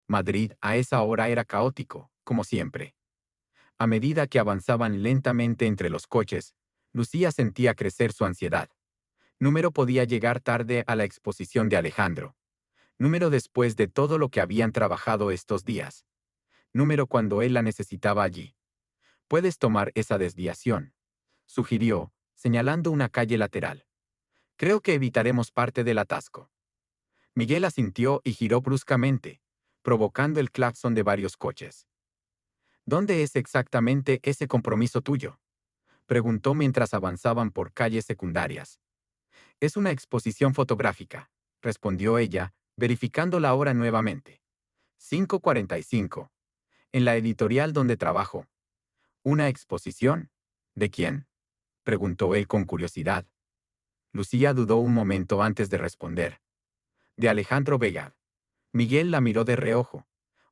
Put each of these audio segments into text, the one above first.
Madrid a esa hora era caótico, como siempre. A medida que avanzaban lentamente entre los coches, Lucía sentía crecer su ansiedad. Número podía llegar tarde a la exposición de Alejandro. Número después de todo lo que habían trabajado estos días. Número cuando él la necesitaba allí. Puedes tomar esa desviación, sugirió, señalando una calle lateral. Creo que evitaremos parte del atasco. Miguel asintió y giró bruscamente, provocando el claxon de varios coches. ¿Dónde es exactamente ese compromiso tuyo?, preguntó mientras avanzaban por calles secundarias. Es una exposición fotográfica, respondió ella, verificando la hora nuevamente. 5:45. En la editorial donde trabajo. ¿Una exposición? ¿De quién?, preguntó él con curiosidad. Lucía dudó un momento antes de responder. De Alejandro Vega. Miguel la miró de reojo,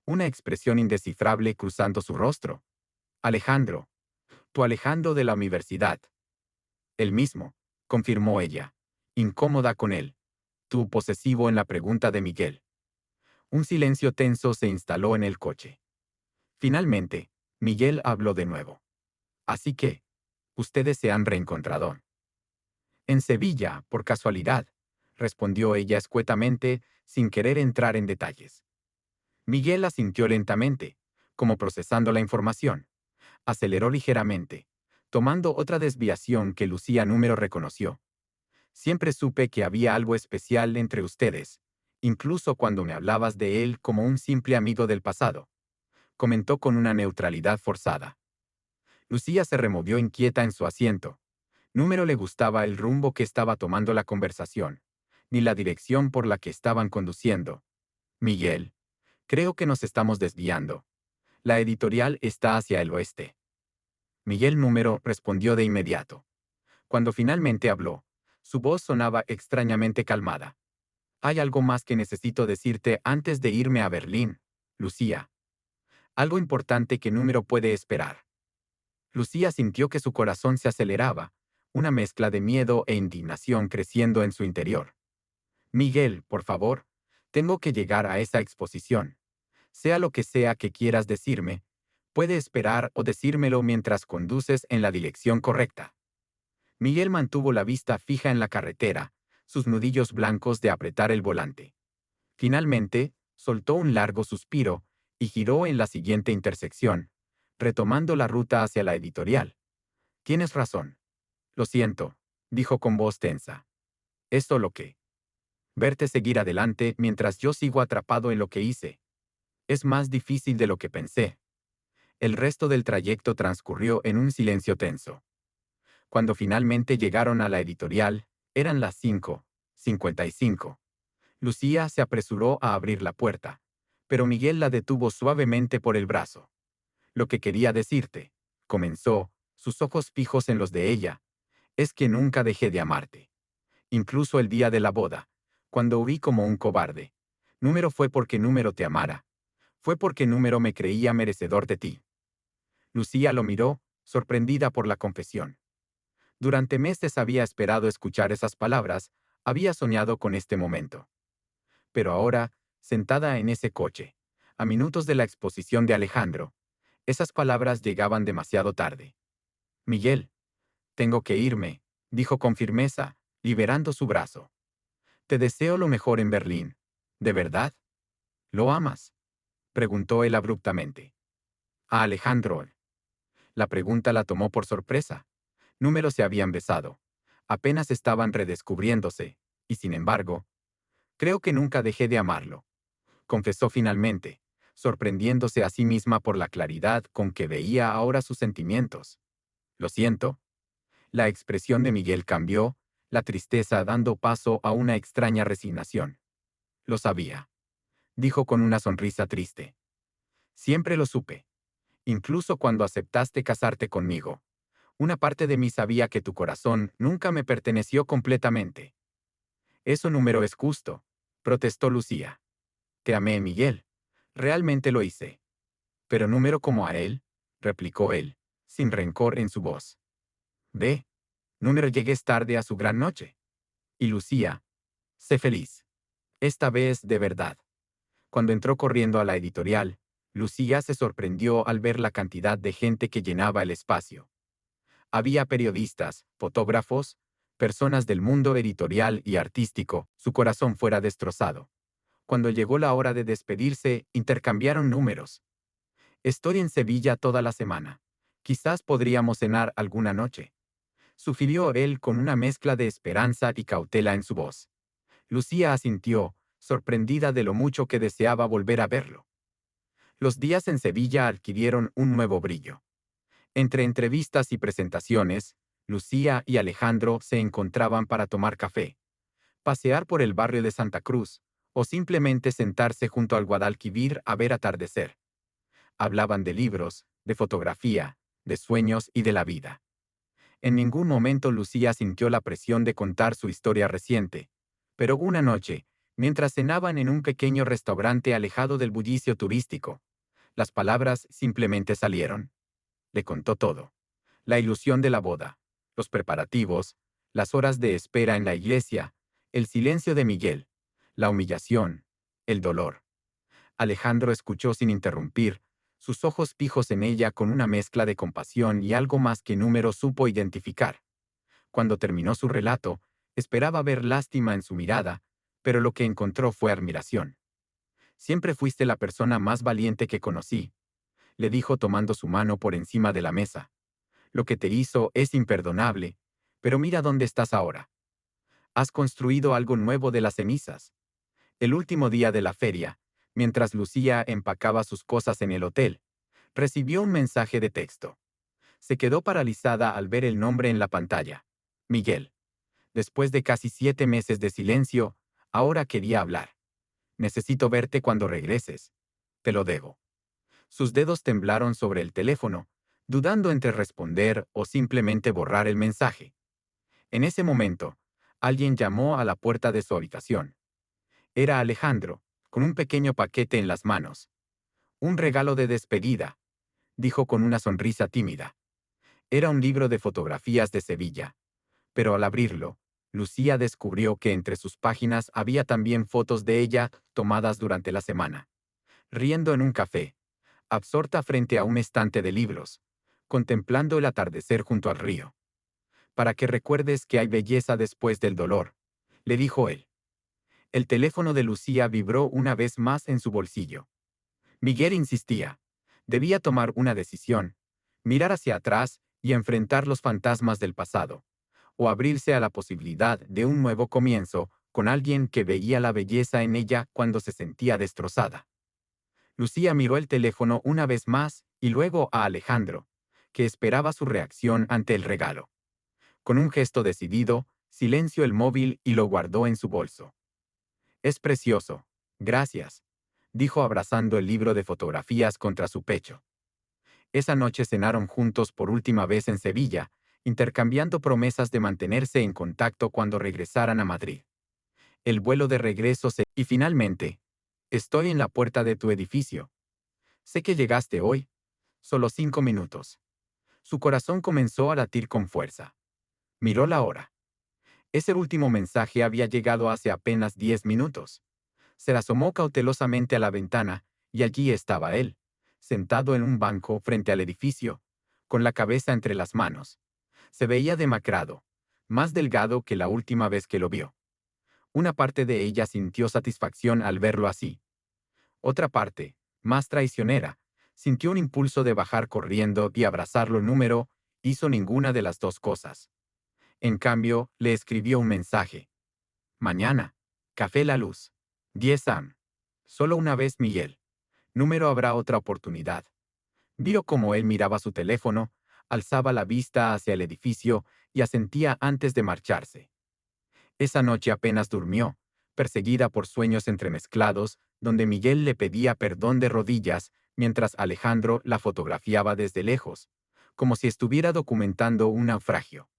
una expresión indescifrable cruzando su rostro. Alejandro. Tu Alejandro de la universidad. El mismo, confirmó ella, incómoda con él. Tu posesivo en la pregunta de Miguel. Un silencio tenso se instaló en el coche. Finalmente, Miguel habló de nuevo. Así que, ustedes se han reencontrado. En Sevilla, por casualidad, respondió ella escuetamente, sin querer entrar en detalles. Miguel asintió lentamente, como procesando la información. Aceleró ligeramente, tomando otra desviación que Lucía Número reconoció. Siempre supe que había algo especial entre ustedes, incluso cuando me hablabas de él como un simple amigo del pasado, comentó con una neutralidad forzada. Lucía se removió inquieta en su asiento. Número le gustaba el rumbo que estaba tomando la conversación, ni la dirección por la que estaban conduciendo. Miguel, creo que nos estamos desviando. La editorial está hacia el oeste. Miguel Número respondió de inmediato. Cuando finalmente habló, su voz sonaba extrañamente calmada. Hay algo más que necesito decirte antes de irme a Berlín, Lucía. Algo importante que Número puede esperar. Lucía sintió que su corazón se aceleraba, una mezcla de miedo e indignación creciendo en su interior. Miguel, por favor, tengo que llegar a esa exposición. Sea lo que sea que quieras decirme, puede esperar o decírmelo mientras conduces en la dirección correcta. Miguel mantuvo la vista fija en la carretera, sus nudillos blancos de apretar el volante. Finalmente, soltó un largo suspiro y giró en la siguiente intersección, retomando la ruta hacia la editorial. Tienes razón. Lo siento, dijo con voz tensa. Es solo que verte seguir adelante mientras yo sigo atrapado en lo que hice. Es más difícil de lo que pensé. El resto del trayecto transcurrió en un silencio tenso. Cuando finalmente llegaron a la editorial, eran las 5:55. Lucía se apresuró a abrir la puerta, pero Miguel la detuvo suavemente por el brazo. Lo que quería decirte, comenzó, sus ojos fijos en los de ella, es que nunca dejé de amarte. Incluso el día de la boda, cuando huí como un cobarde. Número fue porque Número te amara. Fue porque Número me creía merecedor de ti. Lucía lo miró, sorprendida por la confesión. Durante meses había esperado escuchar esas palabras, había soñado con este momento. Pero ahora, sentada en ese coche, a minutos de la exposición de Alejandro, esas palabras llegaban demasiado tarde. Miguel, tengo que irme, dijo con firmeza, liberando su brazo. Te deseo lo mejor en Berlín. ¿De verdad? ¿Lo amas?, preguntó él abruptamente. A Alejandro. La pregunta la tomó por sorpresa. Números se habían besado. Apenas estaban redescubriéndose, y sin embargo, creo que nunca dejé de amarlo, confesó finalmente, sorprendiéndose a sí misma por la claridad con que veía ahora sus sentimientos. Lo siento. La expresión de Miguel cambió, la tristeza dando paso a una extraña resignación. Lo sabía, dijo con una sonrisa triste. Siempre lo supe. Incluso cuando aceptaste casarte conmigo. Una parte de mí sabía que tu corazón nunca me perteneció completamente. Eso Número es justo, protestó Lucía. Te amé, Miguel. Realmente lo hice. Pero Número como a él, replicó él, sin rencor en su voz. Ve, Número llegues tarde a su gran noche. Y Lucía, sé feliz. Esta vez de verdad. Cuando entró corriendo a la editorial, Lucía se sorprendió al ver la cantidad de gente que llenaba el espacio. Había periodistas, fotógrafos, personas del mundo editorial y artístico. Su corazón fuera destrozado. Cuando llegó la hora de despedirse, intercambiaron números. Estoy en Sevilla toda la semana. Quizás podríamos cenar alguna noche, sugirió él con una mezcla de esperanza y cautela en su voz. Lucía asintió, sorprendida de lo mucho que deseaba volver a verlo. Los días en Sevilla adquirieron un nuevo brillo. Entre entrevistas y presentaciones, Lucía y Alejandro se encontraban para tomar café, pasear por el barrio de Santa Cruz, o simplemente sentarse junto al Guadalquivir a ver atardecer. Hablaban de libros, de fotografía, de sueños y de la vida. En ningún momento Lucía sintió la presión de contar su historia reciente, pero una noche, mientras cenaban en un pequeño restaurante alejado del bullicio turístico, las palabras simplemente salieron. Le contó todo. La ilusión de la boda, los preparativos, las horas de espera en la iglesia, el silencio de Miguel, la humillación, el dolor. Alejandro escuchó sin interrumpir, sus ojos fijos en ella con una mezcla de compasión y algo más que número supo identificar. Cuando terminó su relato, esperaba ver lástima en su mirada, pero lo que encontró fue admiración. Siempre fuiste la persona más valiente que conocí, le dijo tomando su mano por encima de la mesa. Lo que te hizo es imperdonable, pero mira dónde estás ahora. Has construido algo nuevo de las cenizas. El último día de la feria, mientras Lucía empacaba sus cosas en el hotel, recibió un mensaje de texto. Se quedó paralizada al ver el nombre en la pantalla. Miguel. Después de casi 7 meses de silencio, ahora quería hablar. Necesito verte cuando regreses. Te lo debo. Sus dedos temblaron sobre el teléfono, dudando entre responder o simplemente borrar el mensaje. En ese momento, alguien llamó a la puerta de su habitación. Era Alejandro, con un pequeño paquete en las manos. Un regalo de despedida, dijo con una sonrisa tímida. Era un libro de fotografías de Sevilla. Pero al abrirlo, Lucía descubrió que entre sus páginas había también fotos de ella tomadas durante la semana. Riendo en un café, absorta frente a un estante de libros, contemplando el atardecer junto al río. Para que recuerdes que hay belleza después del dolor, le dijo él. El teléfono de Lucía vibró una vez más en su bolsillo. Miguel insistía. Debía tomar una decisión, mirar hacia atrás y enfrentar los fantasmas del pasado, o abrirse a la posibilidad de un nuevo comienzo con alguien que veía la belleza en ella cuando se sentía destrozada. Lucía miró el teléfono una vez más y luego a Alejandro, que esperaba su reacción ante el regalo. Con un gesto decidido, silenció el móvil y lo guardó en su bolso. Es precioso. Gracias, dijo abrazando el libro de fotografías contra su pecho. Esa noche cenaron juntos por última vez en Sevilla, intercambiando promesas de mantenerse en contacto cuando regresaran a Madrid. El vuelo de regreso se... Y finalmente, estoy en la puerta de tu edificio. Sé que llegaste hoy. Solo 5 minutos. Su corazón comenzó a latir con fuerza. Miró la hora. Ese último mensaje había llegado hace apenas 10 minutos. Se asomó cautelosamente a la ventana, y allí estaba él, sentado en un banco frente al edificio, con la cabeza entre las manos. Se veía demacrado, más delgado que la última vez que lo vio. Una parte de ella sintió satisfacción al verlo así. Otra parte, más traicionera, sintió un impulso de bajar corriendo y abrazarlo. Hizo ninguna de las dos cosas. En cambio, le escribió un mensaje. Mañana. Café La Luz. 10 am. Solo una vez Miguel. Habrá otra oportunidad. Vio cómo él miraba su teléfono, alzaba la vista hacia el edificio y asentía antes de marcharse. Esa noche apenas durmió, perseguida por sueños entremezclados, donde Miguel le pedía perdón de rodillas mientras Alejandro la fotografiaba desde lejos, como si estuviera documentando un naufragio.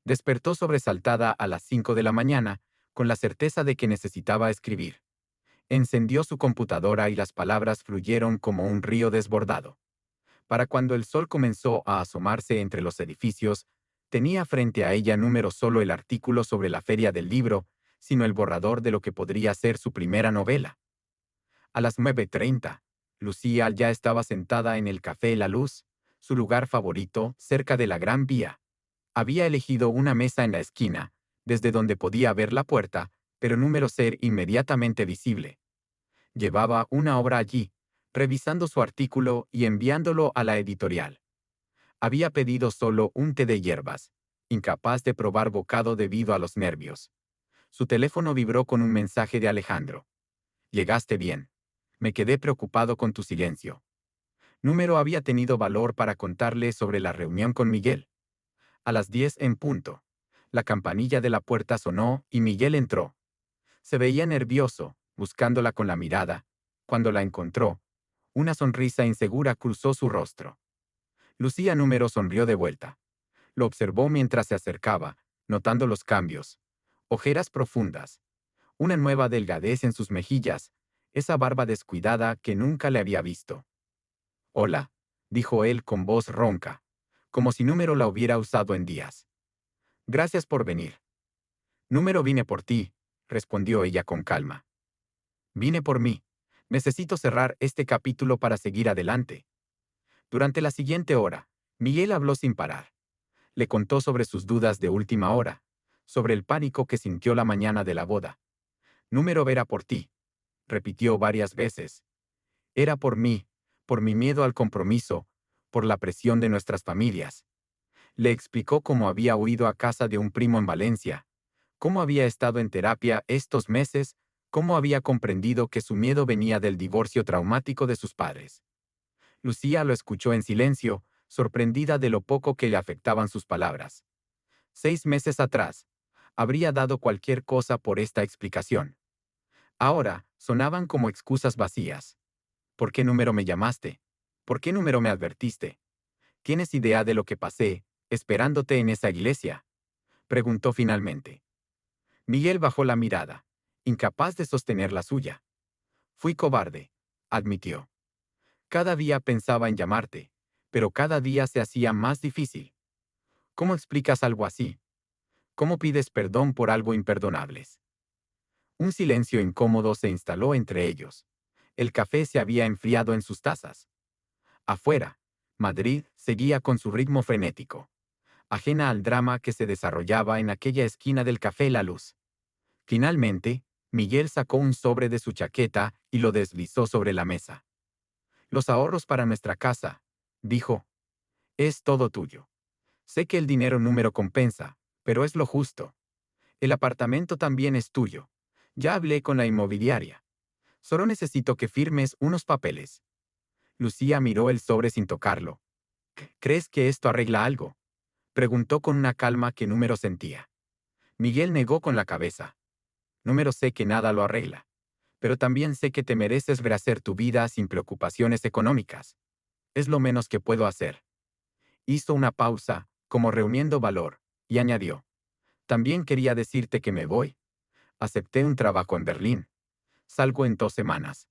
Despertó sobresaltada a las 5 de la mañana, con la certeza de que necesitaba escribir. Encendió su computadora y las palabras fluyeron como un río desbordado. Para cuando el sol comenzó a asomarse entre los edificios, tenía frente a ella no solo el artículo sobre la feria del libro, sino el borrador de lo que podría ser su primera novela. A las 9:30, Lucía ya estaba sentada en el Café La Luz, su lugar favorito, cerca de la Gran Vía. Había elegido una mesa en la esquina, desde donde podía ver la puerta, pero número ser inmediatamente visible. Llevaba una hora allí, revisando su artículo y enviándolo a la editorial. Había pedido solo un té de hierbas, incapaz de probar bocado debido a los nervios. Su teléfono vibró con un mensaje de Alejandro. Llegaste bien. Me quedé preocupado con tu silencio. Número había tenido valor para contarle sobre la reunión con Miguel. A las 10 en punto. La campanilla de la puerta sonó y Miguel entró. Se veía nervioso, buscándola con la mirada. Cuando la encontró, una sonrisa insegura cruzó su rostro. Lucía Número sonrió de vuelta. Lo observó mientras se acercaba, notando los cambios. Ojeras profundas. Una nueva delgadez en sus mejillas. Esa barba descuidada que nunca le había visto. Hola, dijo él con voz ronca, como si Número la hubiera usado en días. Gracias por venir. Número vine por ti, respondió ella con calma. Vine por mí. Necesito cerrar este capítulo para seguir adelante. Durante la siguiente hora, Miguel habló sin parar. Le contó sobre sus dudas de última hora, sobre el pánico que sintió la mañana de la boda. Número era por ti, repitió varias veces. Era por mi miedo al compromiso, por la presión de nuestras familias. Le explicó cómo había huido a casa de un primo en Valencia, cómo había estado en terapia estos meses, cómo había comprendido que su miedo venía del divorcio traumático de sus padres. Lucía lo escuchó en silencio, sorprendida de lo poco que le afectaban sus palabras. 6 meses atrás, habría dado cualquier cosa por esta explicación. Ahora, sonaban como excusas vacías. ¿Por qué número me llamaste? ¿Por qué número me advertiste? ¿Tienes idea de lo que pasé, esperándote en esa iglesia? Preguntó finalmente. Miguel bajó la mirada, incapaz de sostener la suya. Fui cobarde, admitió. Cada día pensaba en llamarte, pero cada día se hacía más difícil. ¿Cómo explicas algo así? ¿Cómo pides perdón por algo imperdonable? Un silencio incómodo se instaló entre ellos. El café se había enfriado en sus tazas. Afuera, Madrid seguía con su ritmo frenético, ajena al drama que se desarrollaba en aquella esquina del Café La Luz. Finalmente, Miguel sacó un sobre de su chaqueta y lo deslizó sobre la mesa. Los ahorros para nuestra casa, dijo, es todo tuyo. Sé que el dinero número compensa, pero es lo justo. El apartamento también es tuyo. Ya hablé con la inmobiliaria. Solo necesito que firmes unos papeles. Lucía miró el sobre sin tocarlo. ¿Crees que esto arregla algo? Preguntó con una calma que Número sentía. Miguel negó con la cabeza. Número sé que nada lo arregla, pero también sé que te mereces rehacer tu vida sin preocupaciones económicas. Es lo menos que puedo hacer. Hizo una pausa, como reuniendo valor, y añadió. También quería decirte que me voy. Acepté un trabajo en Berlín. Salgo en 2 semanas.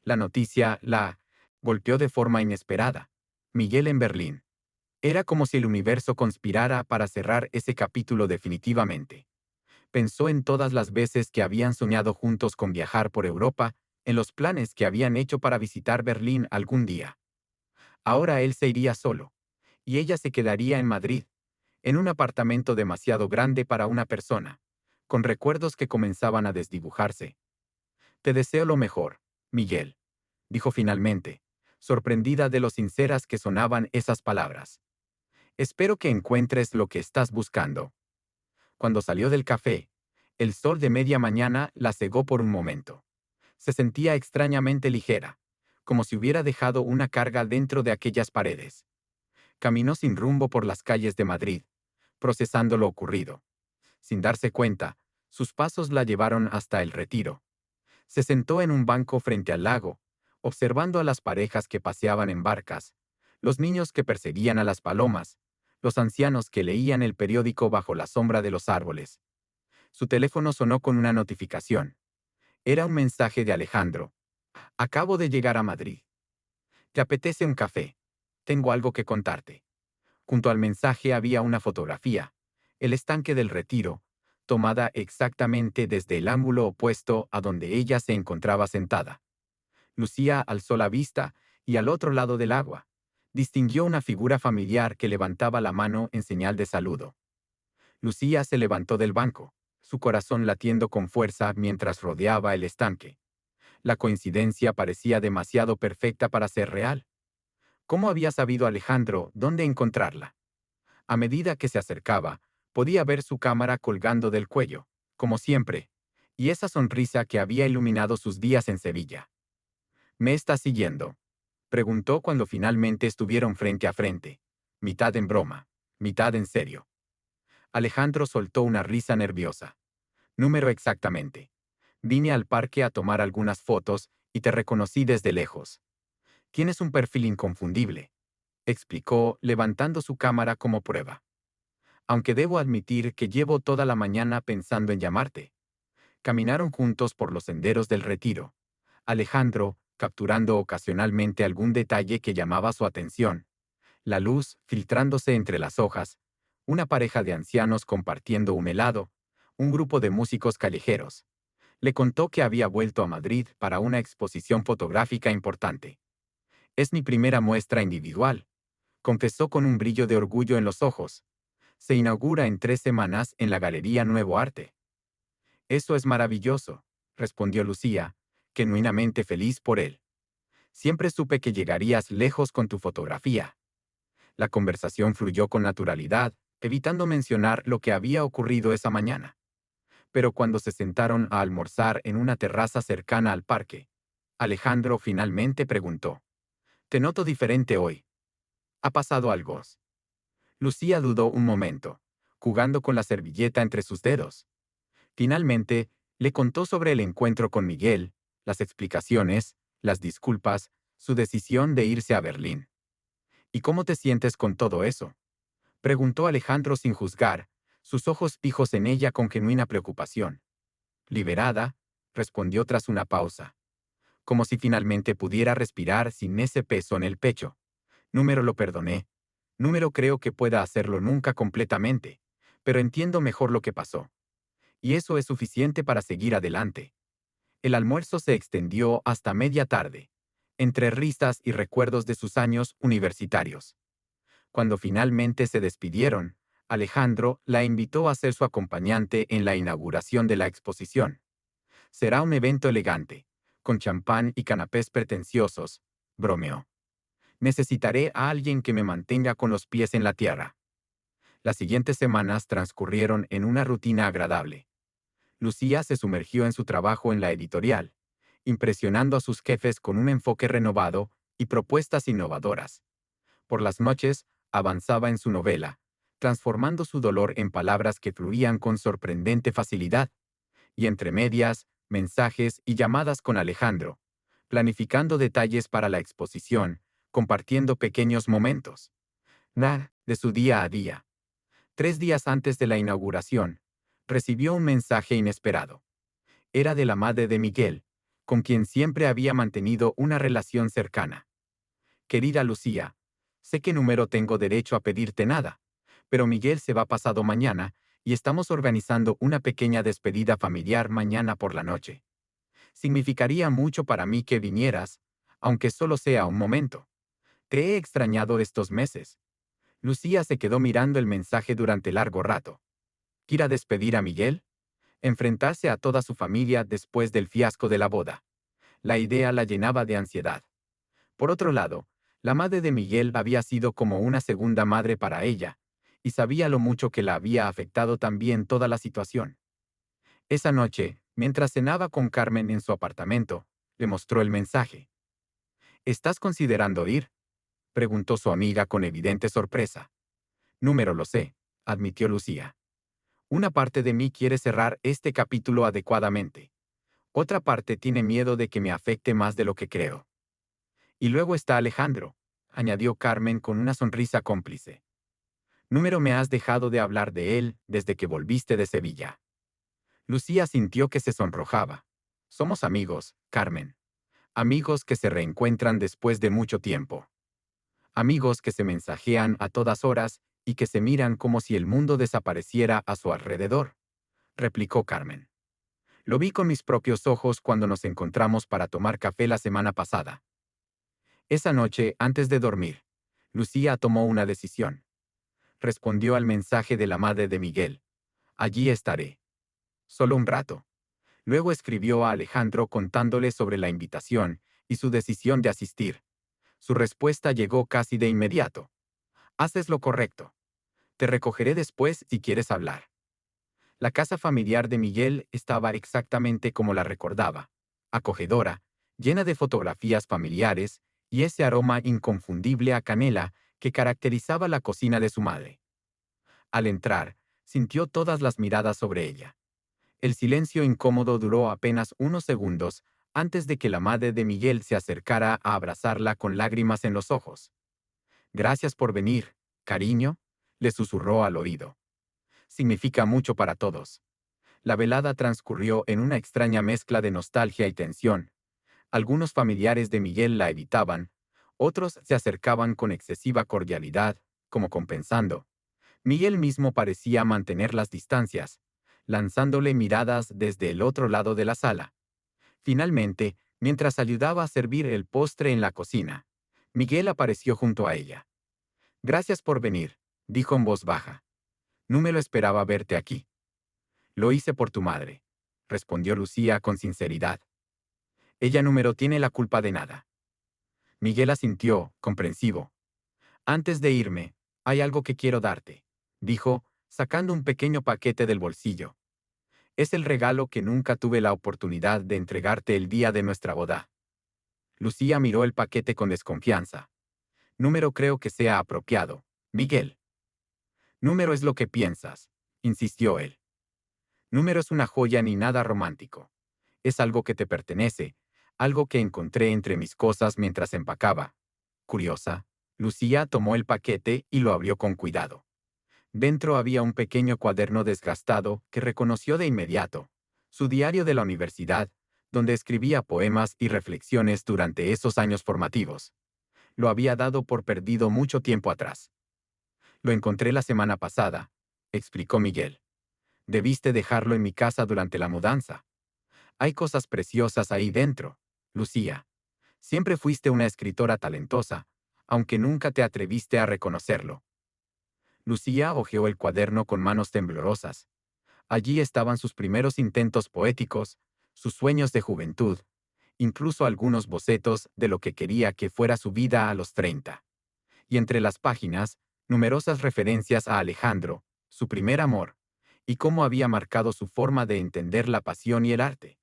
La noticia la golpeó de forma inesperada. Miguel en Berlín. Era como si el universo conspirara para cerrar ese capítulo definitivamente. Pensó en todas las veces que habían soñado juntos con viajar por Europa, en los planes que habían hecho para visitar Berlín algún día. Ahora él se iría solo, y ella se quedaría en Madrid, en un apartamento demasiado grande para una persona, con recuerdos que comenzaban a desdibujarse. Te deseo lo mejor, Miguel, dijo finalmente, sorprendida de lo sinceras que sonaban esas palabras. Espero que encuentres lo que estás buscando. Cuando salió del café, el sol de media mañana la cegó por un momento. Se sentía extrañamente ligera, como si hubiera dejado una carga dentro de aquellas paredes. Caminó sin rumbo por las calles de Madrid, procesando lo ocurrido. Sin darse cuenta, sus pasos la llevaron hasta el Retiro. Se sentó en un banco frente al lago, observando a las parejas que paseaban en barcas, los niños que perseguían a las palomas, los ancianos que leían el periódico bajo la sombra de los árboles. Su teléfono sonó con una notificación. Era un mensaje de Alejandro. Acabo de llegar a Madrid. ¿Te apetece un café? Tengo algo que contarte. Junto al mensaje había una fotografía, el estanque del Retiro, tomada exactamente desde el ángulo opuesto a donde ella se encontraba sentada. Lucía alzó la vista y al otro lado del agua distinguió una figura familiar que levantaba la mano en señal de saludo. Lucía se levantó del banco, su corazón latiendo con fuerza mientras rodeaba el estanque. La coincidencia parecía demasiado perfecta para ser real. ¿Cómo había sabido Alejandro dónde encontrarla? A medida que se acercaba, podía ver su cámara colgando del cuello, como siempre, y esa sonrisa que había iluminado sus días en Sevilla. ¿Me estás siguiendo?, preguntó cuando finalmente estuvieron frente a frente, mitad en broma, mitad en serio. Alejandro soltó una risa nerviosa. Número exactamente. Vine al parque a tomar algunas fotos y te reconocí desde lejos. Tienes un perfil inconfundible, explicó, levantando su cámara como prueba. Aunque debo admitir que llevo toda la mañana pensando en llamarte. Caminaron juntos por los senderos del Retiro, Alejandro capturando ocasionalmente algún detalle que llamaba su atención. La luz filtrándose entre las hojas, una pareja de ancianos compartiendo un helado, un grupo de músicos callejeros. Le contó que había vuelto a Madrid para una exposición fotográfica importante. Es mi primera muestra individual, confesó con un brillo de orgullo en los ojos. Se inaugura en 3 semanas en la Galería Nuevo Arte. Eso es maravilloso, respondió Lucía, genuinamente feliz por él. Siempre supe que llegarías lejos con tu fotografía. La conversación fluyó con naturalidad, evitando mencionar lo que había ocurrido esa mañana. Pero cuando se sentaron a almorzar en una terraza cercana al parque, Alejandro finalmente preguntó: «Te noto diferente hoy. ¿Ha pasado algo?». Lucía dudó un momento, jugando con la servilleta entre sus dedos. Finalmente, le contó sobre el encuentro con Miguel, las explicaciones, las disculpas, su decisión de irse a Berlín. «¿Y cómo te sientes con todo eso?», preguntó Alejandro sin juzgar, sus ojos fijos en ella con genuina preocupación. «Liberada», respondió tras una pausa, como si finalmente pudiera respirar sin ese peso en el pecho. «Número lo perdoné. Número creo que pueda hacerlo nunca completamente, pero entiendo mejor lo que pasó. Y eso es suficiente para seguir adelante». El almuerzo se extendió hasta media tarde, entre risas y recuerdos de sus años universitarios. Cuando finalmente se despidieron, Alejandro la invitó a ser su acompañante en la inauguración de la exposición. «Será un evento elegante, con champán y canapés pretenciosos», bromeó. «Necesitaré a alguien que me mantenga con los pies en la tierra». Las siguientes semanas transcurrieron en una rutina agradable. Lucía se sumergió en su trabajo en la editorial, impresionando a sus jefes con un enfoque renovado y propuestas innovadoras. Por las noches, avanzaba en su novela, transformando su dolor en palabras que fluían con sorprendente facilidad, y entre medias, mensajes y llamadas con Alejandro, planificando detalles para la exposición, compartiendo pequeños momentos. Nada de su día a día. 3 días antes de la inauguración, recibió un mensaje inesperado. Era de la madre de Miguel, con quien siempre había mantenido una relación cercana. «Querida Lucía, sé que número tengo derecho a pedirte nada, pero Miguel se va pasado mañana y estamos organizando una pequeña despedida familiar mañana por la noche. Significaría mucho para mí que vinieras, aunque solo sea un momento. Te he extrañado estos meses». Lucía se quedó mirando el mensaje durante largo rato. ¿Ir a despedir a Miguel? ¿Enfrentarse a toda su familia después del fiasco de la boda? La idea la llenaba de ansiedad. Por otro lado, la madre de Miguel había sido como una segunda madre para ella, y sabía lo mucho que la había afectado también toda la situación. Esa noche, mientras cenaba con Carmen en su apartamento, le mostró el mensaje. «¿Estás considerando ir?», preguntó su amiga con evidente sorpresa. «Número lo sé», admitió Lucía. «Una parte de mí quiere cerrar este capítulo adecuadamente. Otra parte tiene miedo de que me afecte más de lo que creo. Y luego está Alejandro», añadió Carmen con una sonrisa cómplice. «Número me has dejado de hablar de él desde que volviste de Sevilla». Lucía sintió que se sonrojaba. «Somos amigos, Carmen. Amigos que se reencuentran después de mucho tiempo. Amigos que se mensajean a todas horas y que se miran como si el mundo desapareciera a su alrededor», replicó Carmen. Lo vi con mis propios ojos cuando nos encontramos para tomar café la semana pasada. Esa noche, antes de dormir, Lucía tomó una decisión. Respondió al mensaje de la madre de Miguel. Allí estaré. Solo un rato. Luego escribió a Alejandro contándole sobre la invitación y su decisión de asistir. Su respuesta llegó casi de inmediato. Haces lo correcto. Te recogeré después si quieres hablar. La casa familiar de Miguel estaba exactamente como la recordaba, acogedora, llena de fotografías familiares y ese aroma inconfundible a canela que caracterizaba la cocina de su madre. Al entrar, sintió todas las miradas sobre ella. El silencio incómodo duró apenas unos segundos antes de que la madre de Miguel se acercara a abrazarla con lágrimas en los ojos. Gracias por venir, cariño, le susurró al oído. Significa mucho para todos. La velada transcurrió en una extraña mezcla de nostalgia y tensión. Algunos familiares de Miguel la evitaban, otros se acercaban con excesiva cordialidad, como compensando. Miguel mismo parecía mantener las distancias, lanzándole miradas desde el otro lado de la sala. Finalmente, mientras ayudaba a servir el postre en la cocina, Miguel apareció junto a ella. Gracias por venir, dijo en voz baja. No me lo esperaba verte aquí. Lo hice por tu madre, respondió Lucía con sinceridad. Ella número tiene la culpa de nada. Miguel asintió, comprensivo. Antes de irme, hay algo que quiero darte, dijo, sacando un pequeño paquete del bolsillo. Es el regalo que nunca tuve la oportunidad de entregarte el día de nuestra boda. Lucía miró el paquete con desconfianza. Número creo que sea apropiado, Miguel. Número es lo que piensas, insistió él. Número es una joya ni nada romántico. Es algo que te pertenece, algo que encontré entre mis cosas mientras empacaba. Curiosa, Lucía tomó el paquete y lo abrió con cuidado. Dentro había un pequeño cuaderno desgastado que reconoció de inmediato, su diario de la universidad, donde escribía poemas y reflexiones durante esos años formativos. Lo había dado por perdido mucho tiempo atrás. Lo encontré la semana pasada, explicó Miguel. Debiste dejarlo en mi casa durante la mudanza. Hay cosas preciosas ahí dentro, Lucía. Siempre fuiste una escritora talentosa, aunque nunca te atreviste a reconocerlo. Lucía hojeó el cuaderno con manos temblorosas. Allí estaban sus primeros intentos poéticos, sus sueños de juventud, incluso algunos bocetos de lo que quería que fuera su vida a los 30. Y entre las páginas, numerosas referencias a Alejandro, su primer amor, y cómo había marcado su forma de entender la pasión y el arte.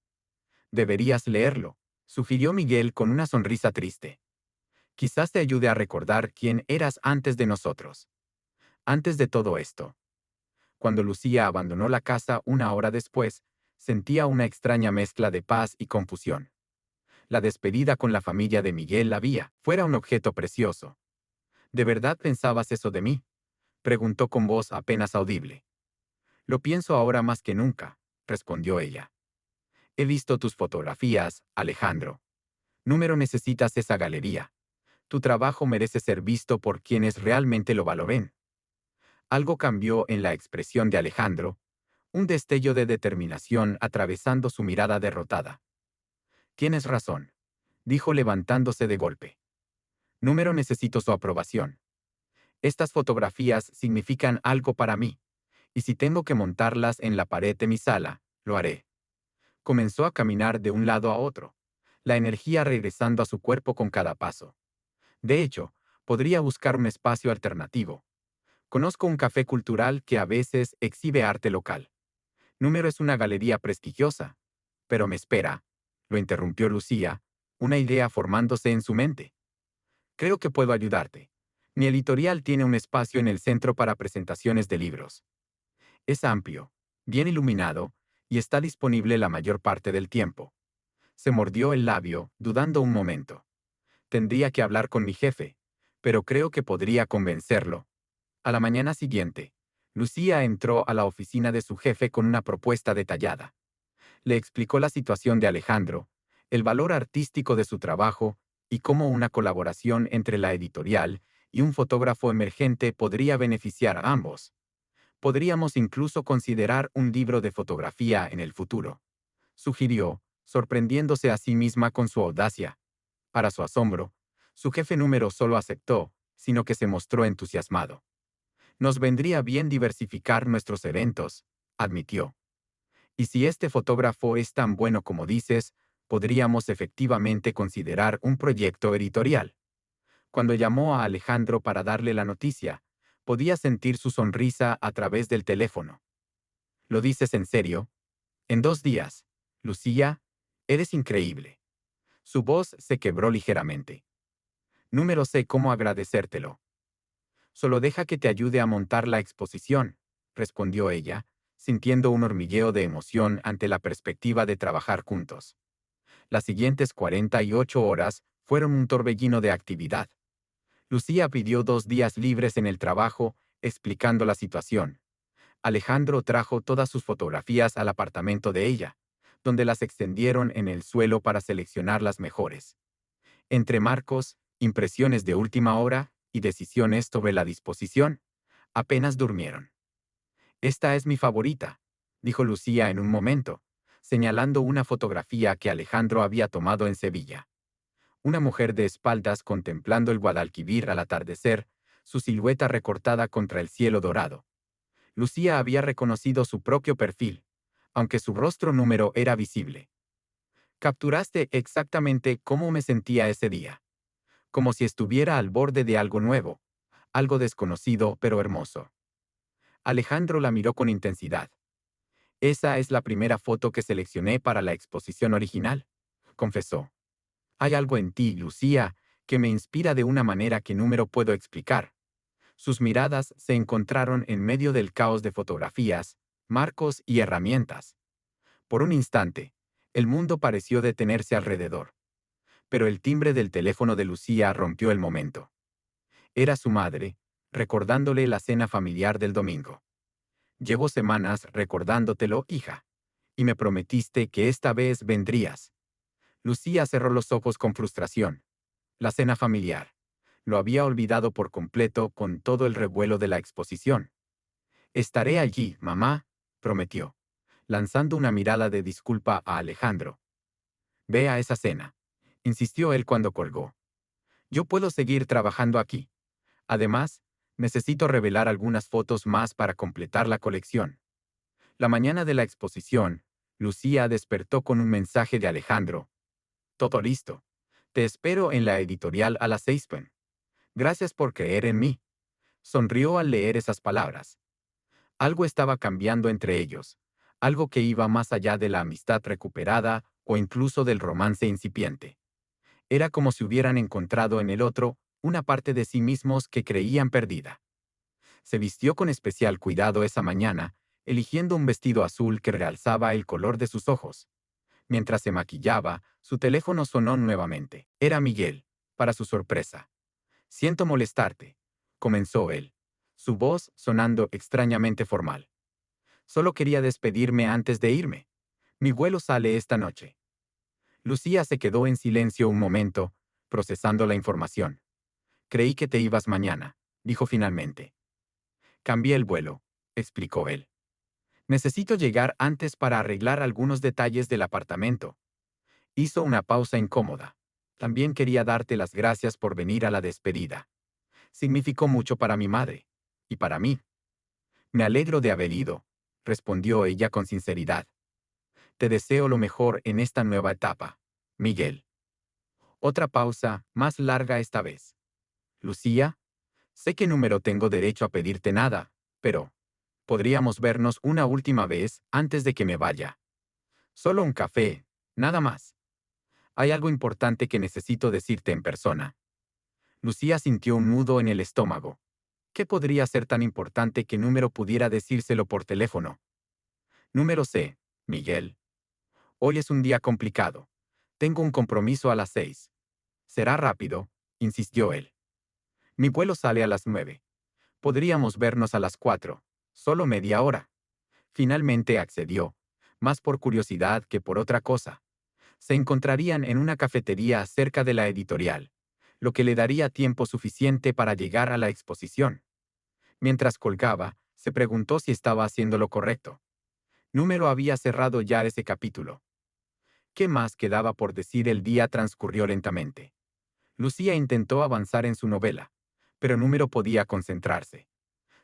Deberías leerlo, sugirió Miguel con una sonrisa triste. Quizás te ayude a recordar quién eras antes de nosotros. Antes de todo esto. Cuando Lucía abandonó la casa una hora después, sentía una extraña mezcla de paz y confusión. La despedida con la familia de Miguel fuera un objeto precioso. ¿De verdad pensabas eso de mí? Preguntó con voz apenas audible. Lo pienso ahora más que nunca, respondió ella. He visto tus fotografías, Alejandro. Número necesitas esa galería. Tu trabajo merece ser visto por quienes realmente lo valoren. Algo cambió en la expresión de Alejandro, un destello de determinación atravesando su mirada derrotada. Tienes razón, dijo levantándose de golpe. Número necesito su aprobación. Estas fotografías significan algo para mí, y si tengo que montarlas en la pared de mi sala, lo haré. Comenzó a caminar de un lado a otro, la energía regresando a su cuerpo con cada paso. De hecho, podría buscar un espacio alternativo. Conozco un café cultural que a veces exhibe arte local. Número es una galería prestigiosa. Pero me espera, lo interrumpió Lucía, una idea formándose en su mente. Creo que puedo ayudarte. Mi editorial tiene un espacio en el centro para presentaciones de libros. Es amplio, bien iluminado, y está disponible la mayor parte del tiempo. Se mordió el labio, dudando un momento. Tendría que hablar con mi jefe, pero creo que podría convencerlo. A la mañana siguiente, Lucía entró a la oficina de su jefe con una propuesta detallada. Le explicó la situación de Alejandro, el valor artístico de su trabajo y cómo una colaboración entre la editorial y un fotógrafo emergente podría beneficiar a ambos. Podríamos incluso considerar un libro de fotografía en el futuro. sugirió, sorprendiéndose a sí misma con su audacia. Para su asombro, su jefe número solo aceptó, sino que se mostró entusiasmado. Nos vendría bien diversificar nuestros eventos, admitió. Y si este fotógrafo es tan bueno como dices, podríamos efectivamente considerar un proyecto editorial. Cuando llamó a Alejandro para darle la noticia, podía sentir su sonrisa a través del teléfono. ¿Lo dices en serio? En 2 días. Lucía, eres increíble. Su voz se quebró ligeramente. No sé cómo agradecértelo. Solo deja que te ayude a montar la exposición, respondió ella, sintiendo un hormigueo de emoción ante la perspectiva de trabajar juntos. Las siguientes 48 horas fueron un torbellino de actividad. Lucía pidió 2 días libres en el trabajo, explicando la situación. Alejandro trajo todas sus fotografías al apartamento de ella, donde las extendieron en el suelo para seleccionar las mejores. Entre marcos, impresiones de última hora y decisiones sobre la disposición, apenas durmieron. Esta es mi favorita, dijo Lucía en un momento, señalando una fotografía que Alejandro había tomado en Sevilla. Una mujer de espaldas contemplando el Guadalquivir al atardecer, su silueta recortada contra el cielo dorado. Lucía había reconocido su propio perfil, aunque su rostro número era visible. Capturaste exactamente cómo me sentía ese día, como si estuviera al borde de algo nuevo, algo desconocido pero hermoso. Alejandro la miró con intensidad. Esa es la primera foto que seleccioné para la exposición original, confesó. Hay algo en ti, Lucía, que me inspira de una manera que no puedo explicar. Sus miradas se encontraron en medio del caos de fotografías, marcos y herramientas. Por un instante, el mundo pareció detenerse alrededor. Pero el timbre del teléfono de Lucía rompió el momento. Era su madre, recordándole la cena familiar del domingo. Llevo semanas recordándotelo, hija, y me prometiste que esta vez vendrías. Lucía cerró los ojos con frustración. La cena familiar. Lo había olvidado por completo con todo el revuelo de la exposición. Estaré allí, mamá, prometió, lanzando una mirada de disculpa a Alejandro. Ve a esa cena, insistió él cuando colgó. Yo puedo seguir trabajando aquí. Además, necesito revelar algunas fotos más para completar la colección. La mañana de la exposición, Lucía despertó con un mensaje de Alejandro. Todo listo. Te espero en la editorial a las 6 p.m. Gracias por creer en mí. Sonrió al leer esas palabras. Algo estaba cambiando entre ellos, algo que iba más allá de la amistad recuperada o incluso del romance incipiente. Era como si hubieran encontrado en el otro una parte de sí mismos que creían perdida. Se vistió con especial cuidado esa mañana, eligiendo un vestido azul que realzaba el color de sus ojos. Mientras se maquillaba, su teléfono sonó nuevamente. Era Miguel, para su sorpresa. Siento molestarte, comenzó él, su voz sonando extrañamente formal. Solo quería despedirme antes de irme. Mi vuelo sale esta noche. Lucía se quedó en silencio un momento, procesando la información. Creí que te ibas mañana, dijo finalmente. Cambié el vuelo, explicó él. Necesito llegar antes para arreglar algunos detalles del apartamento. Hizo una pausa incómoda. También quería darte las gracias por venir a la despedida. Significó mucho para mi madre. Y para mí. Me alegro de haber ido, respondió ella con sinceridad. Te deseo lo mejor en esta nueva etapa, Miguel. Otra pausa, más larga esta vez. Lucía, sé que no tengo derecho a pedirte nada, pero podríamos vernos una última vez antes de que me vaya. Solo un café, nada más. Hay algo importante que necesito decirte en persona. Lucía sintió un nudo en el estómago. ¿Qué podría ser tan importante que pudiera decírselo por teléfono? Número C, Miguel. Hoy es un día complicado. Tengo un compromiso a las 6. Será rápido, insistió él. Mi vuelo sale a las 9. Podríamos vernos a las 4. Solo media hora. Finalmente accedió, más por curiosidad que por otra cosa. Se encontrarían en una cafetería cerca de la editorial, lo que le daría tiempo suficiente para llegar a la exposición. Mientras colgaba, se preguntó si estaba haciendo lo correcto. Había cerrado ya ese capítulo. ¿Qué más quedaba por decir? El día transcurrió lentamente. Lucía intentó avanzar en su novela, pero Número podía concentrarse.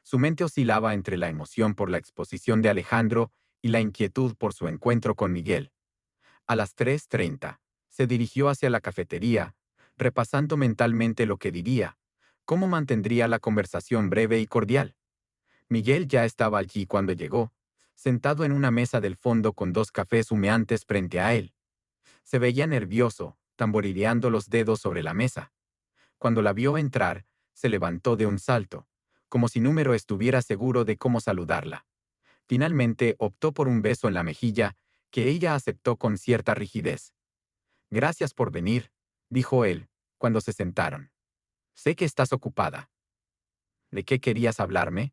Su mente oscilaba entre la emoción por la exposición de Alejandro y la inquietud por su encuentro con Miguel. A las 3:30, se dirigió hacia la cafetería, repasando mentalmente lo que diría, cómo mantendría la conversación breve y cordial. Miguel ya estaba allí cuando llegó, sentado en una mesa del fondo con 2 cafés humeantes frente a él. Se veía nervioso, tamborileando los dedos sobre la mesa. Cuando la vio entrar, se levantó de un salto, como si Número estuviera seguro de cómo saludarla. Finalmente optó por un beso en la mejilla, que ella aceptó con cierta rigidez. «Gracias por venir», dijo él, cuando se sentaron. «Sé que estás ocupada». «¿De qué querías hablarme?»,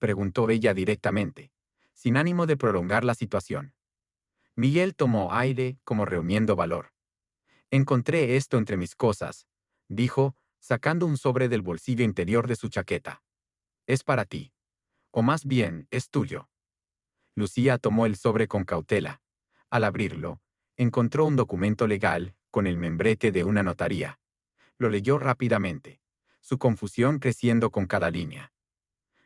preguntó ella directamente, sin ánimo de prolongar la situación. Miguel tomó aire, como reuniendo valor. «Encontré esto entre mis cosas», dijo, sacando un sobre del bolsillo interior de su chaqueta. «Es para ti. O más bien, es tuyo». Lucía tomó el sobre con cautela. Al abrirlo, encontró un documento legal con el membrete de una notaría. Lo leyó rápidamente, su confusión creciendo con cada línea.